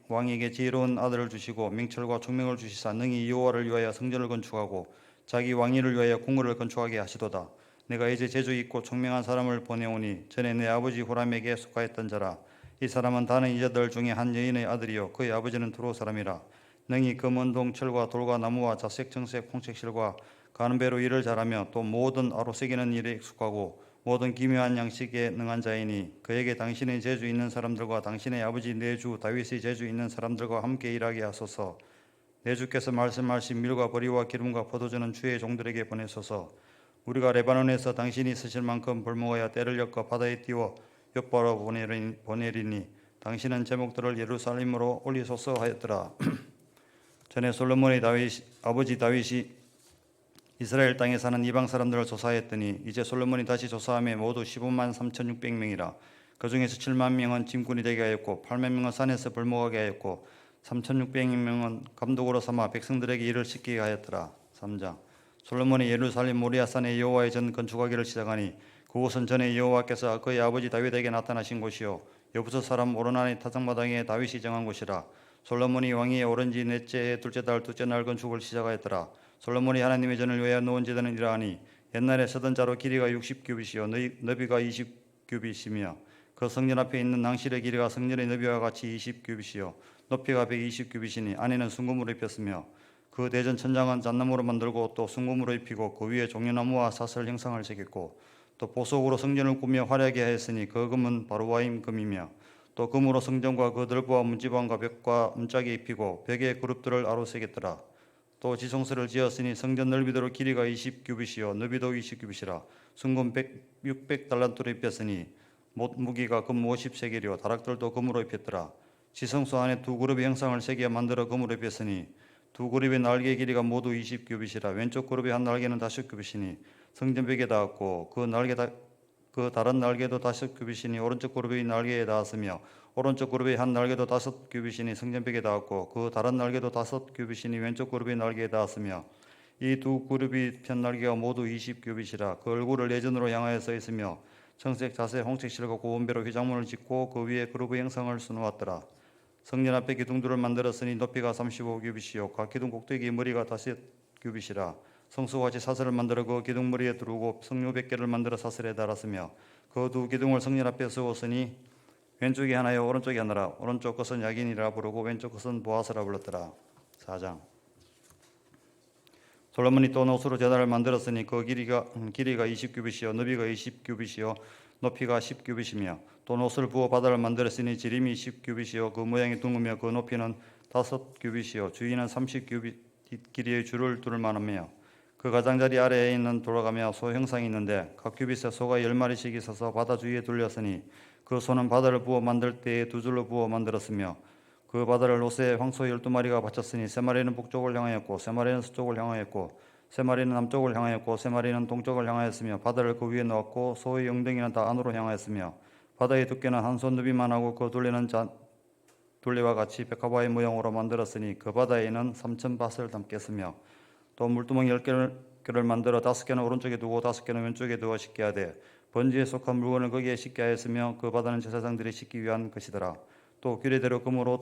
왕에게 지혜로운 아들을 주시고 명철과 총명을 주시사 능히 여호와를 위하여 성전을 건축하고 자기 왕위를 위하여 궁궐을 건축하게 하시도다. 내가 이제 재주 있고 총명한 사람을 보내오니 전에 내 아버지 호람에게 속하였던 자라. 이 사람은 다른 이자들 중에 한 여인의 아들이요 그의 아버지는 두로 사람이라. 능히 금은동 철과 돌과 나무와 자색 청색 홍색 실과 가는 배로 일을 잘하며 또 모든 아로 새기는 일에 익숙하고 모든 기묘한 양식에 능한 자이니 그에게 당신의 재주 있는 사람들과 당신의 아버지 내 주 다윗의 재주 있는 사람들과 함께 일하게 하소서. 내 주께서 말씀하신 밀과 보리와 기름과 포도주는 주의 종들에게 보내소서. 우리가 레바논에서 당신이 쓰실 만큼 벌목하여 때를 엮어 바다에 띄워 엿바로 보내리니 당신은 제목들을 예루살렘으로 올리소서 하였더라. 전에 솔로몬의 아버지 다윗이 이스라엘 땅에 사는 이방 사람들을 조사했더니 이제 솔로몬이 다시 조사함에 모두 15만 3,600명이라. 그 중에서 7만 명은 짐꾼이 되게 하였고 8만 명은 산에서 벌목하게 하였고 3,600명은 감독으로 삼아 백성들에게 일을 시키게 하였더라. 3장. 솔로몬이 예루살렘 모리아산에 여호와의 전 건축하기를 시작하니 그곳은 전에 여호와께서 그의 아버지 다윗에게 나타나신 곳이요 여부서 사람 오르난의 타작마당에 다윗이 정한 곳이라. 솔로몬이 왕위에 오른 지 넷째 해 둘째 달 둘째 날 건축을 시작하였더라. 솔로몬이 하나님의 전을 위하여 놓은 제단은 이러하니 옛날에 서던 자로 길이가 60규빗이요 너비가 20규빗이며 그 성전 앞에 있는 낭실의 길이가 성전의 너비와 같이 20규빗이요 높이가 120규빗이니 안에는 순금으로 입혔으며 그 대전 천장은 잣나무로 만들고 또 순금으로 입히고 그 위에 종려나무와 사슬 형상을 새겼고 또 보석으로 성전을 꾸며 화려하게 하였으니 그 금은 바로와임 금이며 또 금으로 성전과 그 들보와 문지방과 벽과 문짝에 입히고 벽에 그룹들을 아로 새겼더라. 또 지성소를 지었으니 성전 넓이대로 길이가 20규빗이요 너비도 20규빗이라. 순금 600달란트로 입혔으니 무기가 금 50세겔이요 다락들도 금으로 입혔더라. 지성소 안에 두 그룹의 형상을 새겨 만들어 금으로 입혔으니 두 그룹의 날개 길이가 모두 20규빗이라. 왼쪽 그룹의 한 날개는 5규빗이니 성전벽에 닿았고 그 다른 날개도 5규빗이니 오른쪽 그룹의 날개에 닿았으며 오른쪽 그룹의 한 날개도 5규빗이니 성전벽에 닿았고 그 다른 날개도 5규빗이니 왼쪽 그룹의 날개에 닿았으며 이 두 그룹의 편 날개가 모두 20규빗이라. 그 얼굴을 내전으로 향하여 서 있으며 청색 자색 홍색 실과 고운 배로 휘장문을 짓고 그 위에 그룹의 형상을 수놓았더라. 성전 앞에 기둥들을 만들었으니 높이가 35규빗이요 각 기둥 꼭대기 머리가 5규빗이라. 성소같이 사슬을 만들어 그 기둥 머리에 두르고 성류 100개를 만들어 사슬에 달았으며 그 두 기둥을 성전 앞에 세웠으니 왼쪽이 하나요 오른쪽이 하나라. 오른쪽 것은 야긴이라 부르고 왼쪽 것은 보아스라 불렀더라. 4장. 솔로몬이 또 노수로 제단을 만들었으니 그 길이가 20규빗이요 너비가 20규빗이요 높이가 10규빗이며 또 노수를 부어 바다를 만들었으니 지름이 10규빗이요 그 모양이 둥으며 그 높이는 5규빗이요 주위는 30규빗 길이의 줄을 둘 만하며 그 가장자리 아래에 있는 돌아가며 소 형상이 있는데 각 규빗에 소가 10마리씩 있어서 바다 주위에 둘렸으니 그 소는 바다를 부어 만들 때에 두 줄로 부어 만들었으며 그 바다를 옷에 황소 12마리가 바쳤으니 3마리는 북쪽을 향하였고 3마리는 서쪽을 향하였고 3마리는 남쪽을 향하였고 3마리는 동쪽을 향하였으며 바다를 그 위에 놓았고 소의 엉덩이는 다 안으로 향하였으며 바다의 두께는 한 손 너비만 하고 그 둘레는 둘레와 같이 백합화의 모양으로 만들었으니 그 바다에는 3,000밭을 담겠으며 또 물두멍 10개를 만들어 5개는 오른쪽에 두고 5개는 왼쪽에 두어 씻게 하되 번지에 속한 물건을 거기에 씻게 하였으며 그 바다는 제사장들이 씻기 위한 것이더라. 또 규례대로 금으로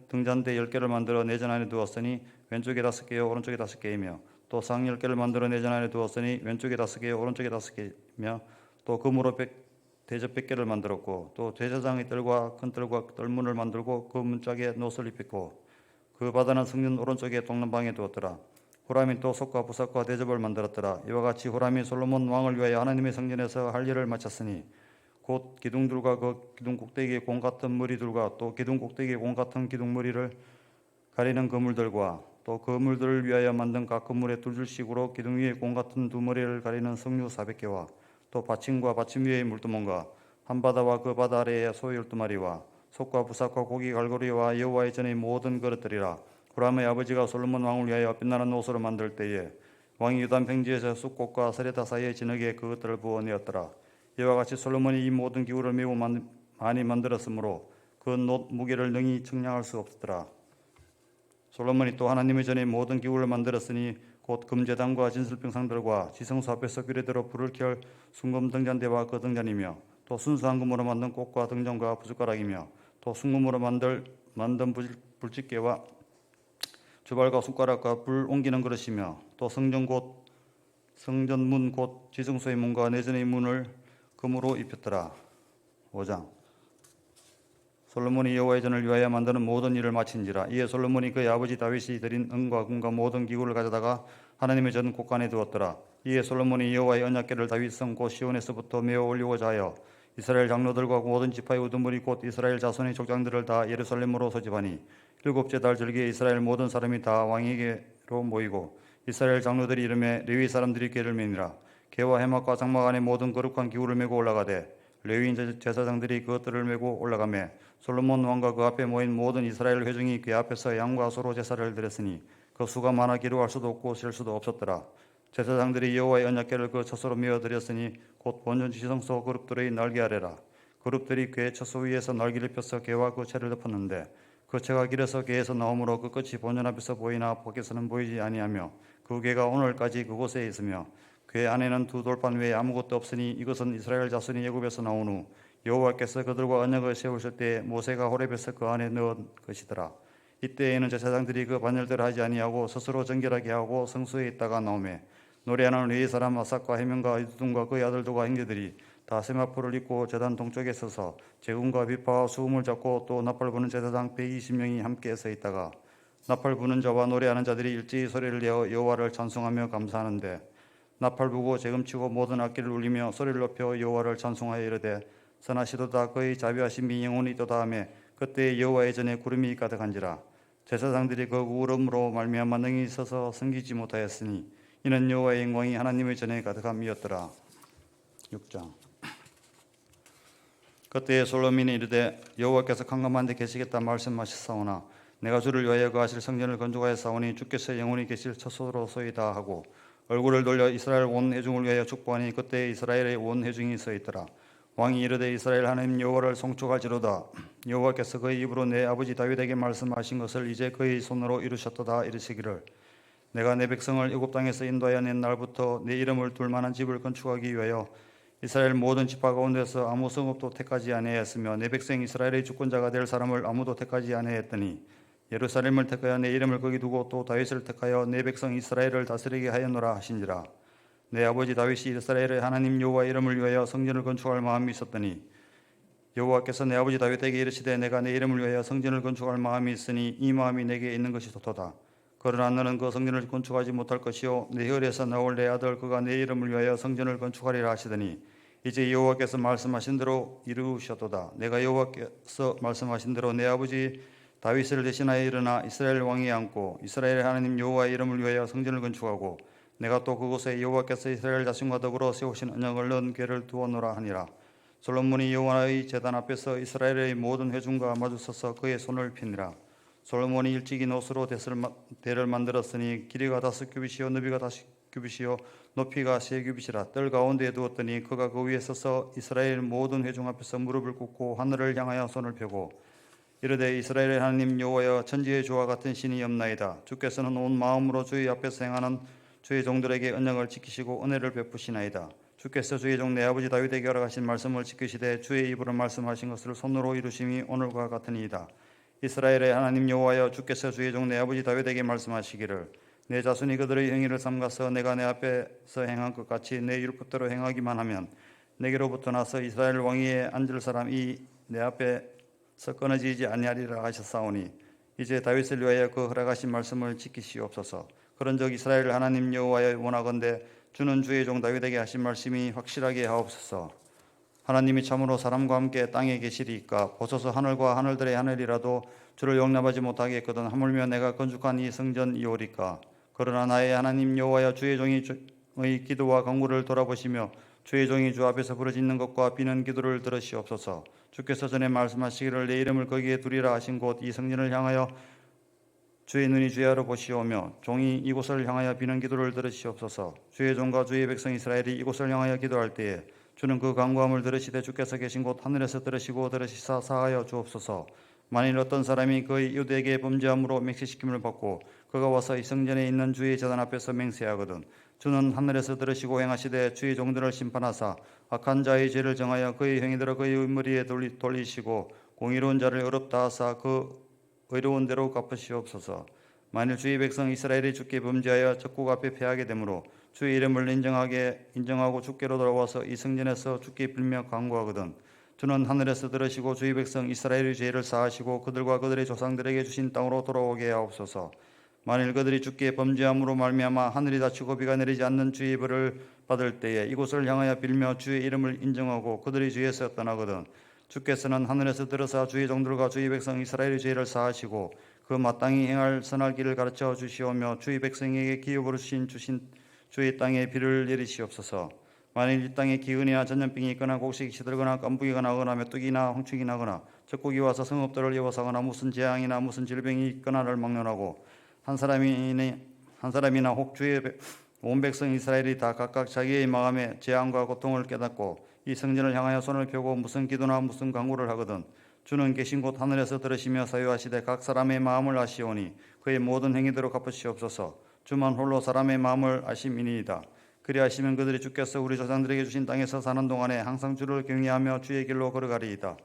등잔대 10개를 만들어 내전 안에 두었으니 왼쪽에 5개요 오른쪽에 5개이며 또 상 10개를 만들어 내전 안에 두었으니 왼쪽에 5개 오른쪽에 5개며 또 금으로 대접 100개를 만들었고 또 제사장의 뜰과 큰 뜰과 뜰문을 만들고 그 문짝에 노을 입혔고 그 바다는 성전 오른쪽에 동남방에 두었더라. 후람이 또 속과 부삭과 대접을 만들었더라. 이와 같이 후람이 솔로몬 왕을 위하여 하나님의 성전에서 할 일을 마쳤으니 곧 기둥들과 그 기둥 꼭대기에 공 같은 머리들과 또 기둥 꼭대기에 공 같은 기둥 머리를 가리는 그물들과 또 그물들을 위하여 만든 각 그물의 두 줄씩으로 기둥 위에 공 같은 두 머리를 가리는 성류 400개와 또 받침과 받침 위의 물두멍과 한 바다와 그 바다 아래에 소 12마리와 속과 부삭과 고기 갈고리와 여호와의 전의 모든 그릇들이라. 후람의 아버지가 솔로몬 왕을 위하여 빛나는 옷으로 만들 때에 왕이 유단 평지에서 숫꽃과 사레다 사이의 진흙에 그것들을 부어 내었더라. 이와 같이 솔로몬이 이 모든 기구를 매우 많이 만들었으므로 그 놋 무게를 능히 측량할 수 없더라. 솔로몬이 또 하나님의 전에 모든 기구를 만들었으니 곧 금제단과 진설병상들과 지성소 앞에서 규례대로 불을 켤 순금 등잔대와 그 등잔이며 또 순수한 금으로 만든 꽃과 등잔과 부숟가락이며 또 순금으로 만든 불집게와 주발과 숟가락과 불 옮기는 그릇이며 또 성전문 곧 지성소의 문과 내전의 문을 금으로 입혔더라. 5장 솔로몬이 여호와의 전을 위하여 만드는 모든 일을 마친지라. 이에 솔로몬이 그의 아버지 다윗이 드린 은과 금과 모든 기구를 가져다가 하나님의 전 곳간에 두었더라. 이에 솔로몬이 여호와의 언약궤를 다윗성 곧 시온에서부터 메어 올리고자 하여 이스라엘 장로들과 모든 지파의 우두머리 곧 이스라엘 자손의 족장들을 다 예루살렘으로 소집하니 7째 달 절기에 이스라엘 모든 사람이 다 왕에게로 모이고 이스라엘 장로들이 이름에 레위 사람들이 궤를 메니라. 궤와 해막과 장막 안에 모든 거룩한 기구를 메고 올라가되 레위인 제사장들이 그것들을 메고 올라가매 솔로몬 왕과 그 앞에 모인 모든 이스라엘 회중이 그 앞에서 양과 소로 제사를 드렸으니 그 수가 많아 기록할 수도 없고 셀 수도 없었더라. 제사장들이 여호와의 언약궤를 그 처소로 메어 드렸으니 곧 본전 지성소 그룹들의 날개 아래라. 그룹들이 궤 처소 위에서 날개를 펴서 궤와 그 채를 덮었는데 그 채가 길어서 궤에서 나오므로 그 끝이 본전 앞에서 보이나 밖에서는 보이지 아니하며 그 궤가 오늘까지 그곳에 있으며 궤 안에는 두 돌판 외에 아무것도 없으니 이것은 이스라엘 자손이 애굽에서 나온 후 여호와께서 그들과 언약을 세우실 때 모세가 호렙에서 그 안에 넣은 것이더라. 이때에는 제사장들이 그 반열대로 하지 아니하고 스스로 정결하게 하고 성소에 있다가 나오매 노래하는 레위 사람 아삭과 해명과 이두둔과 그의 아들들과 형제들이 다 세마포를 입고 제단 동쪽에 서서 재금과 비파와 수금을 잡고 또 나팔 부는 제사장 120명이 함께 서 있다가 나팔 부는 자와 노래하는 자들이 일제히 소리를 내어 여호와를 찬송하며 감사하는데 나팔 부고 재금치고 모든 악기를 울리며 소리를 높여 여호와를 찬송하여 이르되 선하시도다 그의 자비하심이 영원히 있도다 하며 그때 여호와의 전에 구름이 가득한지라. 제사장들이 그 울음으로 말미암아 능히 서서 섬기지 못하였으니 이는 여호와의 영광이 하나님의 전에 가득함이었더라. 6장 그때 솔로몬이 이르되 여호와께서 강건한 데 계시겠다 말씀하셨사오나 내가 주를 위하여 거하실 성전을 건축하였사오니 주께서 영원히 계실 처소로소이다 하고 얼굴을 돌려 이스라엘 온 회중을 위하여 축복하니 그때 이스라엘의 온 회중이 서 있더라. 왕이 이르되 이스라엘 하나님 여호와를 송축할지로다. 여호와께서 그의 입으로 내 아버지 다윗에게 말씀하신 것을 이제 그의 손으로 이루셨도다. 이르시기를 내가 내 백성을 애굽 땅에서 인도하여 낸 날부터 내 이름을 둘 만한 집을 건축하기 위하여 이스라엘 모든 지파 가운데서 아무 성읍도 택하지 아니하였으며 내 백성 이스라엘의 주권자가 될 사람을 아무도 택하지 아니하였더니 예루살렘을 택하여 내 이름을 거기 두고 또 다윗을 택하여 내 백성 이스라엘을 다스리게 하였노라 하신지라. 내 아버지 다윗이 이스라엘의 하나님 여호와의 이름을 위하여 성전을 건축할 마음이 있었더니 여호와께서 내 아버지 다윗에게 이르시되 내가 내 이름을 위하여 성전을 건축할 마음이 있으니 이 마음이 내게 있는 것이 도토다. 그러나 너는 그 성전을 건축하지 못할 것이요 내 혈에서 나올 내 아들 그가 내 이름을 위하여 성전을 건축하리라 하시더니 이제 여호와께서 말씀하신 대로 이루셨도다. 내가 여호와께서 말씀하신 대로 내 아버지 다윗을 대신하여 일어나 이스라엘 왕이 앉고 이스라엘의 하나님 여호와의 이름을 위하여 성전을 건축하고 내가 또 그곳에 여호와께서 이스라엘 자손과 더불어 세우신 언약을 넣은 궤를 두었노라 하니라. 솔로몬이 여호와의 제단 앞에서 이스라엘의 모든 회중과 마주서서 그의 손을 피니라. 솔로몬이 일찍이 노수로 대를 만들었으니 길이가 5규빗이요 너비가 5규빗이요 높이가 3규빗이라. 뜰 가운데에 두었더니 그가 그 위에 서서 이스라엘 모든 회중 앞에서 무릎을 꿇고 하늘을 향하여 손을 펴고 이르되 이스라엘의 하나님 여호와여 천지의 주와 같은 신이 없나이다. 주께서는 온 마음으로 주의 앞에서 행하는 주의 종들에게 언약을 지키시고 은혜를 베푸시나이다. 주께서 주의 종 내 아버지 다윗에게 허락하신 말씀을 지키시되 주의 입으로 말씀하신 것을 손으로 이루심이 오늘과 같으니이다. 이스라엘의 하나님 여호와여 주께서 주의 종 내 아버지 다윗에게 말씀하시기를 내 자손이 그들의 행위를 삼가서 내가 내 앞에서 행한 것 같이 내 율법대로 행하기만 하면 내게로부터 나서 이스라엘 왕위에 앉을 사람이 내 앞에서 끊어지지 아니하리라 하셨사오니 이제 다윗을 위하여 그 허락하신 말씀을 지키시옵소서. 그런즉 이스라엘 하나님 여호와여 원하건대 주는 주의 종 다윗에게 하신 말씀이 확실하게 하옵소서. 하나님이 참으로 사람과 함께 땅에 계시리이까 보소서 하늘과 하늘들의 하늘이라도 주를 용납하지 못하겠거든 하물며 내가 건축한 이 성전이오리까. 그러나 나의 하나님 여호와여 주의 종의 기도와 간구를 돌아보시며 주의 종이 주 앞에서 부르짖는 것과 비는 기도를 들으시옵소서. 주께서 전에 말씀하시기를 내 이름을 거기에 두리라 하신 곳 이 성전을 향하여 주의 눈이 주야로 보시오며 종이 이곳을 향하여 비는 기도를 들으시옵소서. 주의 종과 주의 백성 이스라엘이 이곳을 향하여 기도할 때에 주는 그 간구함을 들으시되 주께서 계신 곳 하늘에서 들으시고 들으시사 사하여 주옵소서. 만일 어떤 사람이 그의 이웃에게 범죄함으로 맹세시킴을 받고 그가 와서 이 성전에 있는 주의 제단 앞에서 맹세하거든 주는 하늘에서 들으시고 행하시되 주의 종들을 심판하사 악한 자의 죄를 정하여 그의 행위대로 그의 머리에 돌리시고 공의로운 자를 어렵다 하사 그 의로운 대로 갚으시옵소서. 만일 주의 백성 이스라엘이 주께 범죄하여 적국 앞에 패하게 되므로 주의 이름을 인정하고 주께로 돌아와서 이 성전에서 주께 빌며 간구하거든 주는 하늘에서 들으시고 주의 백성 이스라엘의 죄를 사하시고 그들과 그들의 조상들에게 주신 땅으로 돌아오게 하옵소서. 만일 그들이 주께 범죄함으로 말미암아 하늘이 닫히고 비가 내리지 않는 주의 벌을 받을 때에 이곳을 향하여 빌며 주의 이름을 인정하고 그들의 죄에서 떠나거든 주께서는 하늘에서 들으사 주의 종들과 주의 백성 이스라엘의 죄를 사하시고 그 마땅히 행할 선할 길을 가르쳐 주시오며 주의 백성에게 기업으로 주신 주의 땅에 비를 내리시옵소서. 만일 이 땅에 기근이나 전염병이 있거나 곡식이 시들거나 깐부기가 나거나 메뚜기나 홍충이 나거나 적국이 와서 성읍들을 여워사거나 무슨 재앙이나 무슨 질병이 있거나를 막론하고 한 사람이나 혹 주의 온 백성 이스라엘이 다 각각 자기의 마음에 재앙과 고통을 깨닫고 이 성전을 향하여 손을 펴고 무슨 기도나 무슨 간구를 하거든 주는 계신 곳 하늘에서 들으시며 사유하시되 각 사람의 마음을 아시오니 그의 모든 행위대로 갚으시옵소서. 주만 홀로 사람의 마음을 아심이니이다. 그리하시면 그들이 주께서 우리 조상들에게 주신 땅에서 사는 동안에 항상 주를 경외하며 주의 길로 걸어가리이다.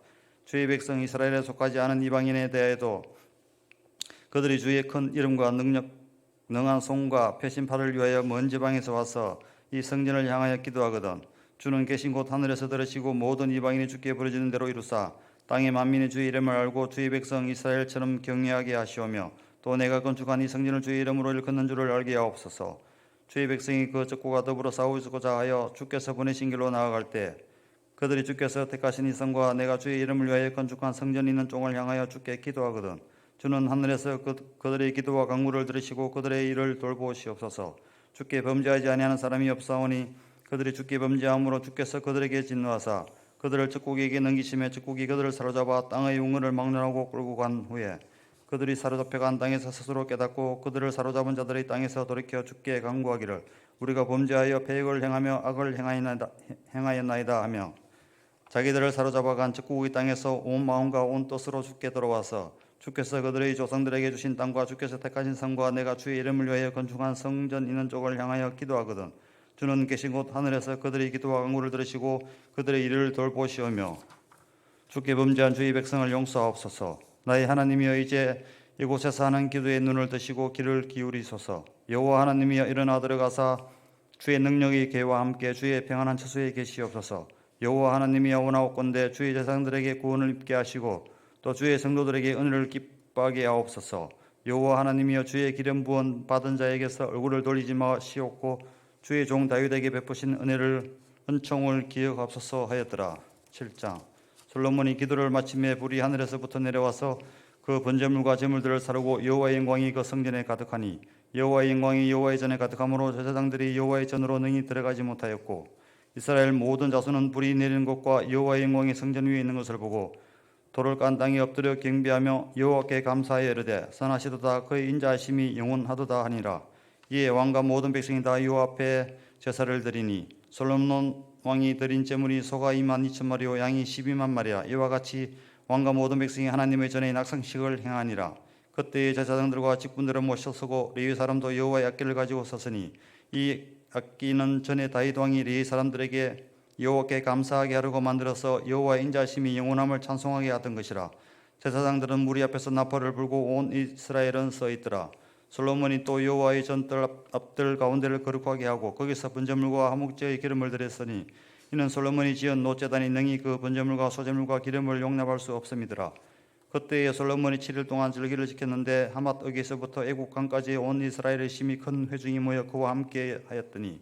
주의 백성 이스라엘에 속하지 않은 이방인에 대하여도 그들이 주의 큰 이름과 능한 손과 표심팔을 위하여 먼 지방에서 와서 이 성전을 향하여 기도하거든 주는 계신 곳 하늘에서 들으시고 모든 이방인이 주께 부르짖는 대로 이루사 땅의 만민이 주의 이름을 알고 주의 백성 이스라엘처럼 경외하게 하시오며 또 내가 건축한 이 성전을 주의 이름으로 일컫는 줄을 알게 하옵소서. 주의 백성이 그 적국과 더불어 싸우고자 하여 주께서 보내신 길로 나아갈 때 그들이 주께서 택하신 이 성과 내가 주의 이름을 위하여 건축한 성전이 있는 종을 향하여 주께 기도하거든 주는 하늘에서 그들의 기도와 간구를 들으시고 그들의 일을 돌보시옵소서. 주께 범죄하지 아니하는 사람이 없사오니 그들이 주께 범죄함으로 주께서 그들에게 진노하사 그들을 적국에게 넘기심에 적국이 그들을 사로잡아 땅의 웅을 막론하고 끌고 간 후에 그들이 사로잡혀간 땅에서 스스로 깨닫고 그들을 사로잡은 자들의 땅에서 돌이켜 주께 간구하기를 우리가 범죄하여 배역을 행하며 악을 행하였나이다 하며 자기들을 사로잡아간 적국의 땅에서 온 마음과 온 뜻으로 주께 돌아와서 주께서 그들의 조상들에게 주신 땅과 주께서 택하신 성과 내가 주의 이름을 위하여 건축한 성전 있는 쪽을 향하여 기도하거든 주는 계신 곳 하늘에서 그들의 기도와 간구를 들으시고 그들의 일을 돌보시오며 주께 범죄한 주의 백성을 용서하옵소서. 나의 하나님이여 이제 이곳에서 하는 기도에 눈을 뜨시고 귀를 기울이소서. 여호와 하나님이여 일어나 들어가사 주의 능력의 계와 함께 주의 평안한 처소에 계시옵소서. 여호와 하나님이여 원하옵건대 주의 제사장들에게 구원을 입게 하시고 또 주의 성도들에게 은혜를 기뻐하게 하옵소서. 여호와 하나님이여 주의 기름 부은 받은 자에게서 얼굴을 돌리지 마시옵고 주의 종 다윗에게 베푸신 은총을 기억하옵소서 하였더라. 7장 솔로몬이 기도를 마침에 불이 하늘에서부터 내려와서 그 번제물과 제물들을 사르고 여호와의 영광이 그 성전에 가득하니 여호와의 영광이 여호와의 전에 가득함으로 제사장들이 여호와의 전으로 능히 들어가지 못하였고 이스라엘 모든 자손은 불이 내리는 것과 여호와의 영광이 성전 위에 있는 것을 보고 돌을 깐 땅에 엎드려 경배하며 여호와께 감사하여 이르되 선하시도다 그의 인자하심이 영원하도다 하니라. 이에 왕과 모든 백성이 다 여호와 앞에 제사를 드리니 솔로몬 왕이 드린 제물이 소가 22,000마리요 양이 120,000마리야. 이와 같이 왕과 모든 백성이 하나님의 전에 낙성식을 행하니라. 그때의 제사장들과 직분들은 모셔서고 레위 사람도 여호와의 악기를 가지고 섰으니 이 악기는 전에 다윗 왕이 레위 사람들에게 여호와께 감사하게 하려고 만들어서 여호와의 인자하심이 영원함을 찬송하게 하던 것이라. 제사장들은 무리 앞에서 나팔을 불고 온 이스라엘은 서 있더라. 솔로몬이 또 여호와의 전뜰 앞들 가운데를 거룩하게 하고 거기서 번제물과 화목제의 기름을 드렸으니 이는 솔로몬이 지은 노제단이 능히 그 번제물과 소제물과 기름을 용납할 수 없음이더라. 그때에 솔로몬이 7일 동안 절기를 지켰는데 하맛 어기에서부터 애국강까지 온 이스라엘의 심히 큰 회중이 모여 그와 함께 하였더니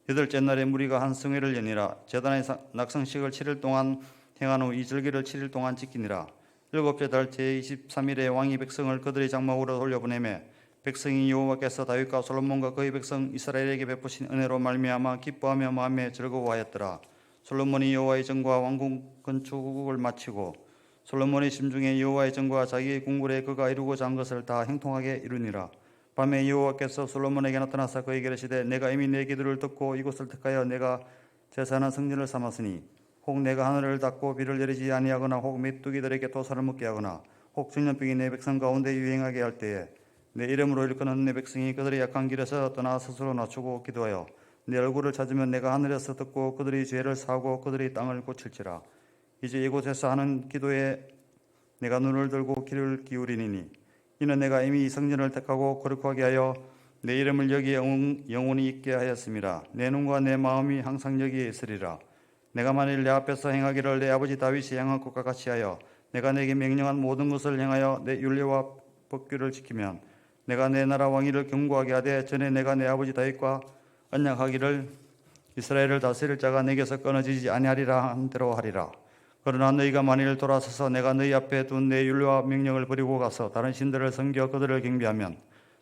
여덟째 날에 무리가 한 성회를 여니라. 제단의 낙성식을 7일 동안 행한 후 이 절기를 7일 동안 지키니라. 일곱째 달 제23일에 왕이 백성을 그들의 장막으로 돌려보내매 백성이 여호와께서 다윗과 솔로몬과 그의 백성 이스라엘에게 베푸신 은혜로 말미암아 기뻐하며 마음에 즐거워하였더라. 솔로몬이 여호와의 전과 왕궁 건축을 마치고 솔로몬의 심중에 여호와의 전과 자기의 궁궐에 그가 이루고자 한 것을 다 형통하게 이루니라. 밤에 여호와께서 솔로몬에게 나타나사 그에게 이르시되 내가 이미 내 기도를 듣고 이곳을 택하여 내가 제사하는 성전을 삼았으니 혹 내가 하늘을 닫고 비를 내리지 아니하거나 혹 메뚜기들에게 토사를 먹게 하거나 혹 전염병이 내 백성 가운데 유행하게 할 때에 내 이름으로 일컫는 내 백성이 그들의 약한 길에서 떠나 스스로 낮추고 기도하여 내 얼굴을 찾으면 내가 하늘에서 듣고 그들의 죄를 사하고 그들의 땅을 고칠지라. 이제 이곳에서 하는 기도에 내가 눈을 들고 귀를 기울이니 이는 내가 이미 이 성전을 택하고 거룩하게 하여 내 이름을 여기에 영원히 있게 하였습니다. 내 눈과 내 마음이 항상 여기에 있으리라. 내가 만일 내 앞에서 행하기를 내 아버지 다윗이 행한 것과 같이 하여 내가 내게 명령한 모든 것을 행하여 내 율례와 법규를 지키면 내가 내 나라 왕위를 견고하게 하되 전에 내가 내 아버지 다윗과 언약하기를 이스라엘을 다스릴 자가 내게서 끊어지지 아니하리라 한 대로 하리라. 그러나 너희가 만일 돌아서서 내가 너희 앞에 둔 내 율례와 명령을 버리고 가서 다른 신들을 섬겨 그들을 경배하면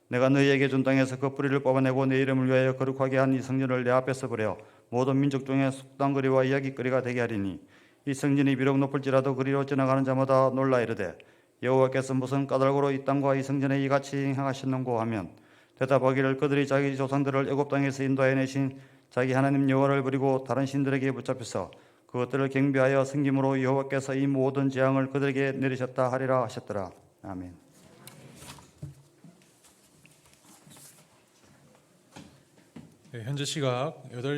내가 너희에게 준 땅에서 그 뿌리를 뽑아내고 내 이름을 위하여 거룩하게 한 이 성전을 내 앞에서 버려 모든 민족 중에 속담거리와 이야기거리가 되게 하리니 이 성전이 비록 높을지라도 그리로 지나가는 자마다 놀라 이르되 여호와께서 무슨 까닭으로 이 땅과 이 성전에 이같이 행하셨는고 하면 대답하기를 그들이 자기 조상들을 애굽 땅에서 인도하여 내신 자기 하나님 여호와를 버리고 다른 신들에게 붙잡혀서 그것들을 경배하여 섬김으로 여호와께서 이 모든 재앙을 그들에게 내리셨다 하리라 하셨더라. 아멘. 네, 현재 시각 8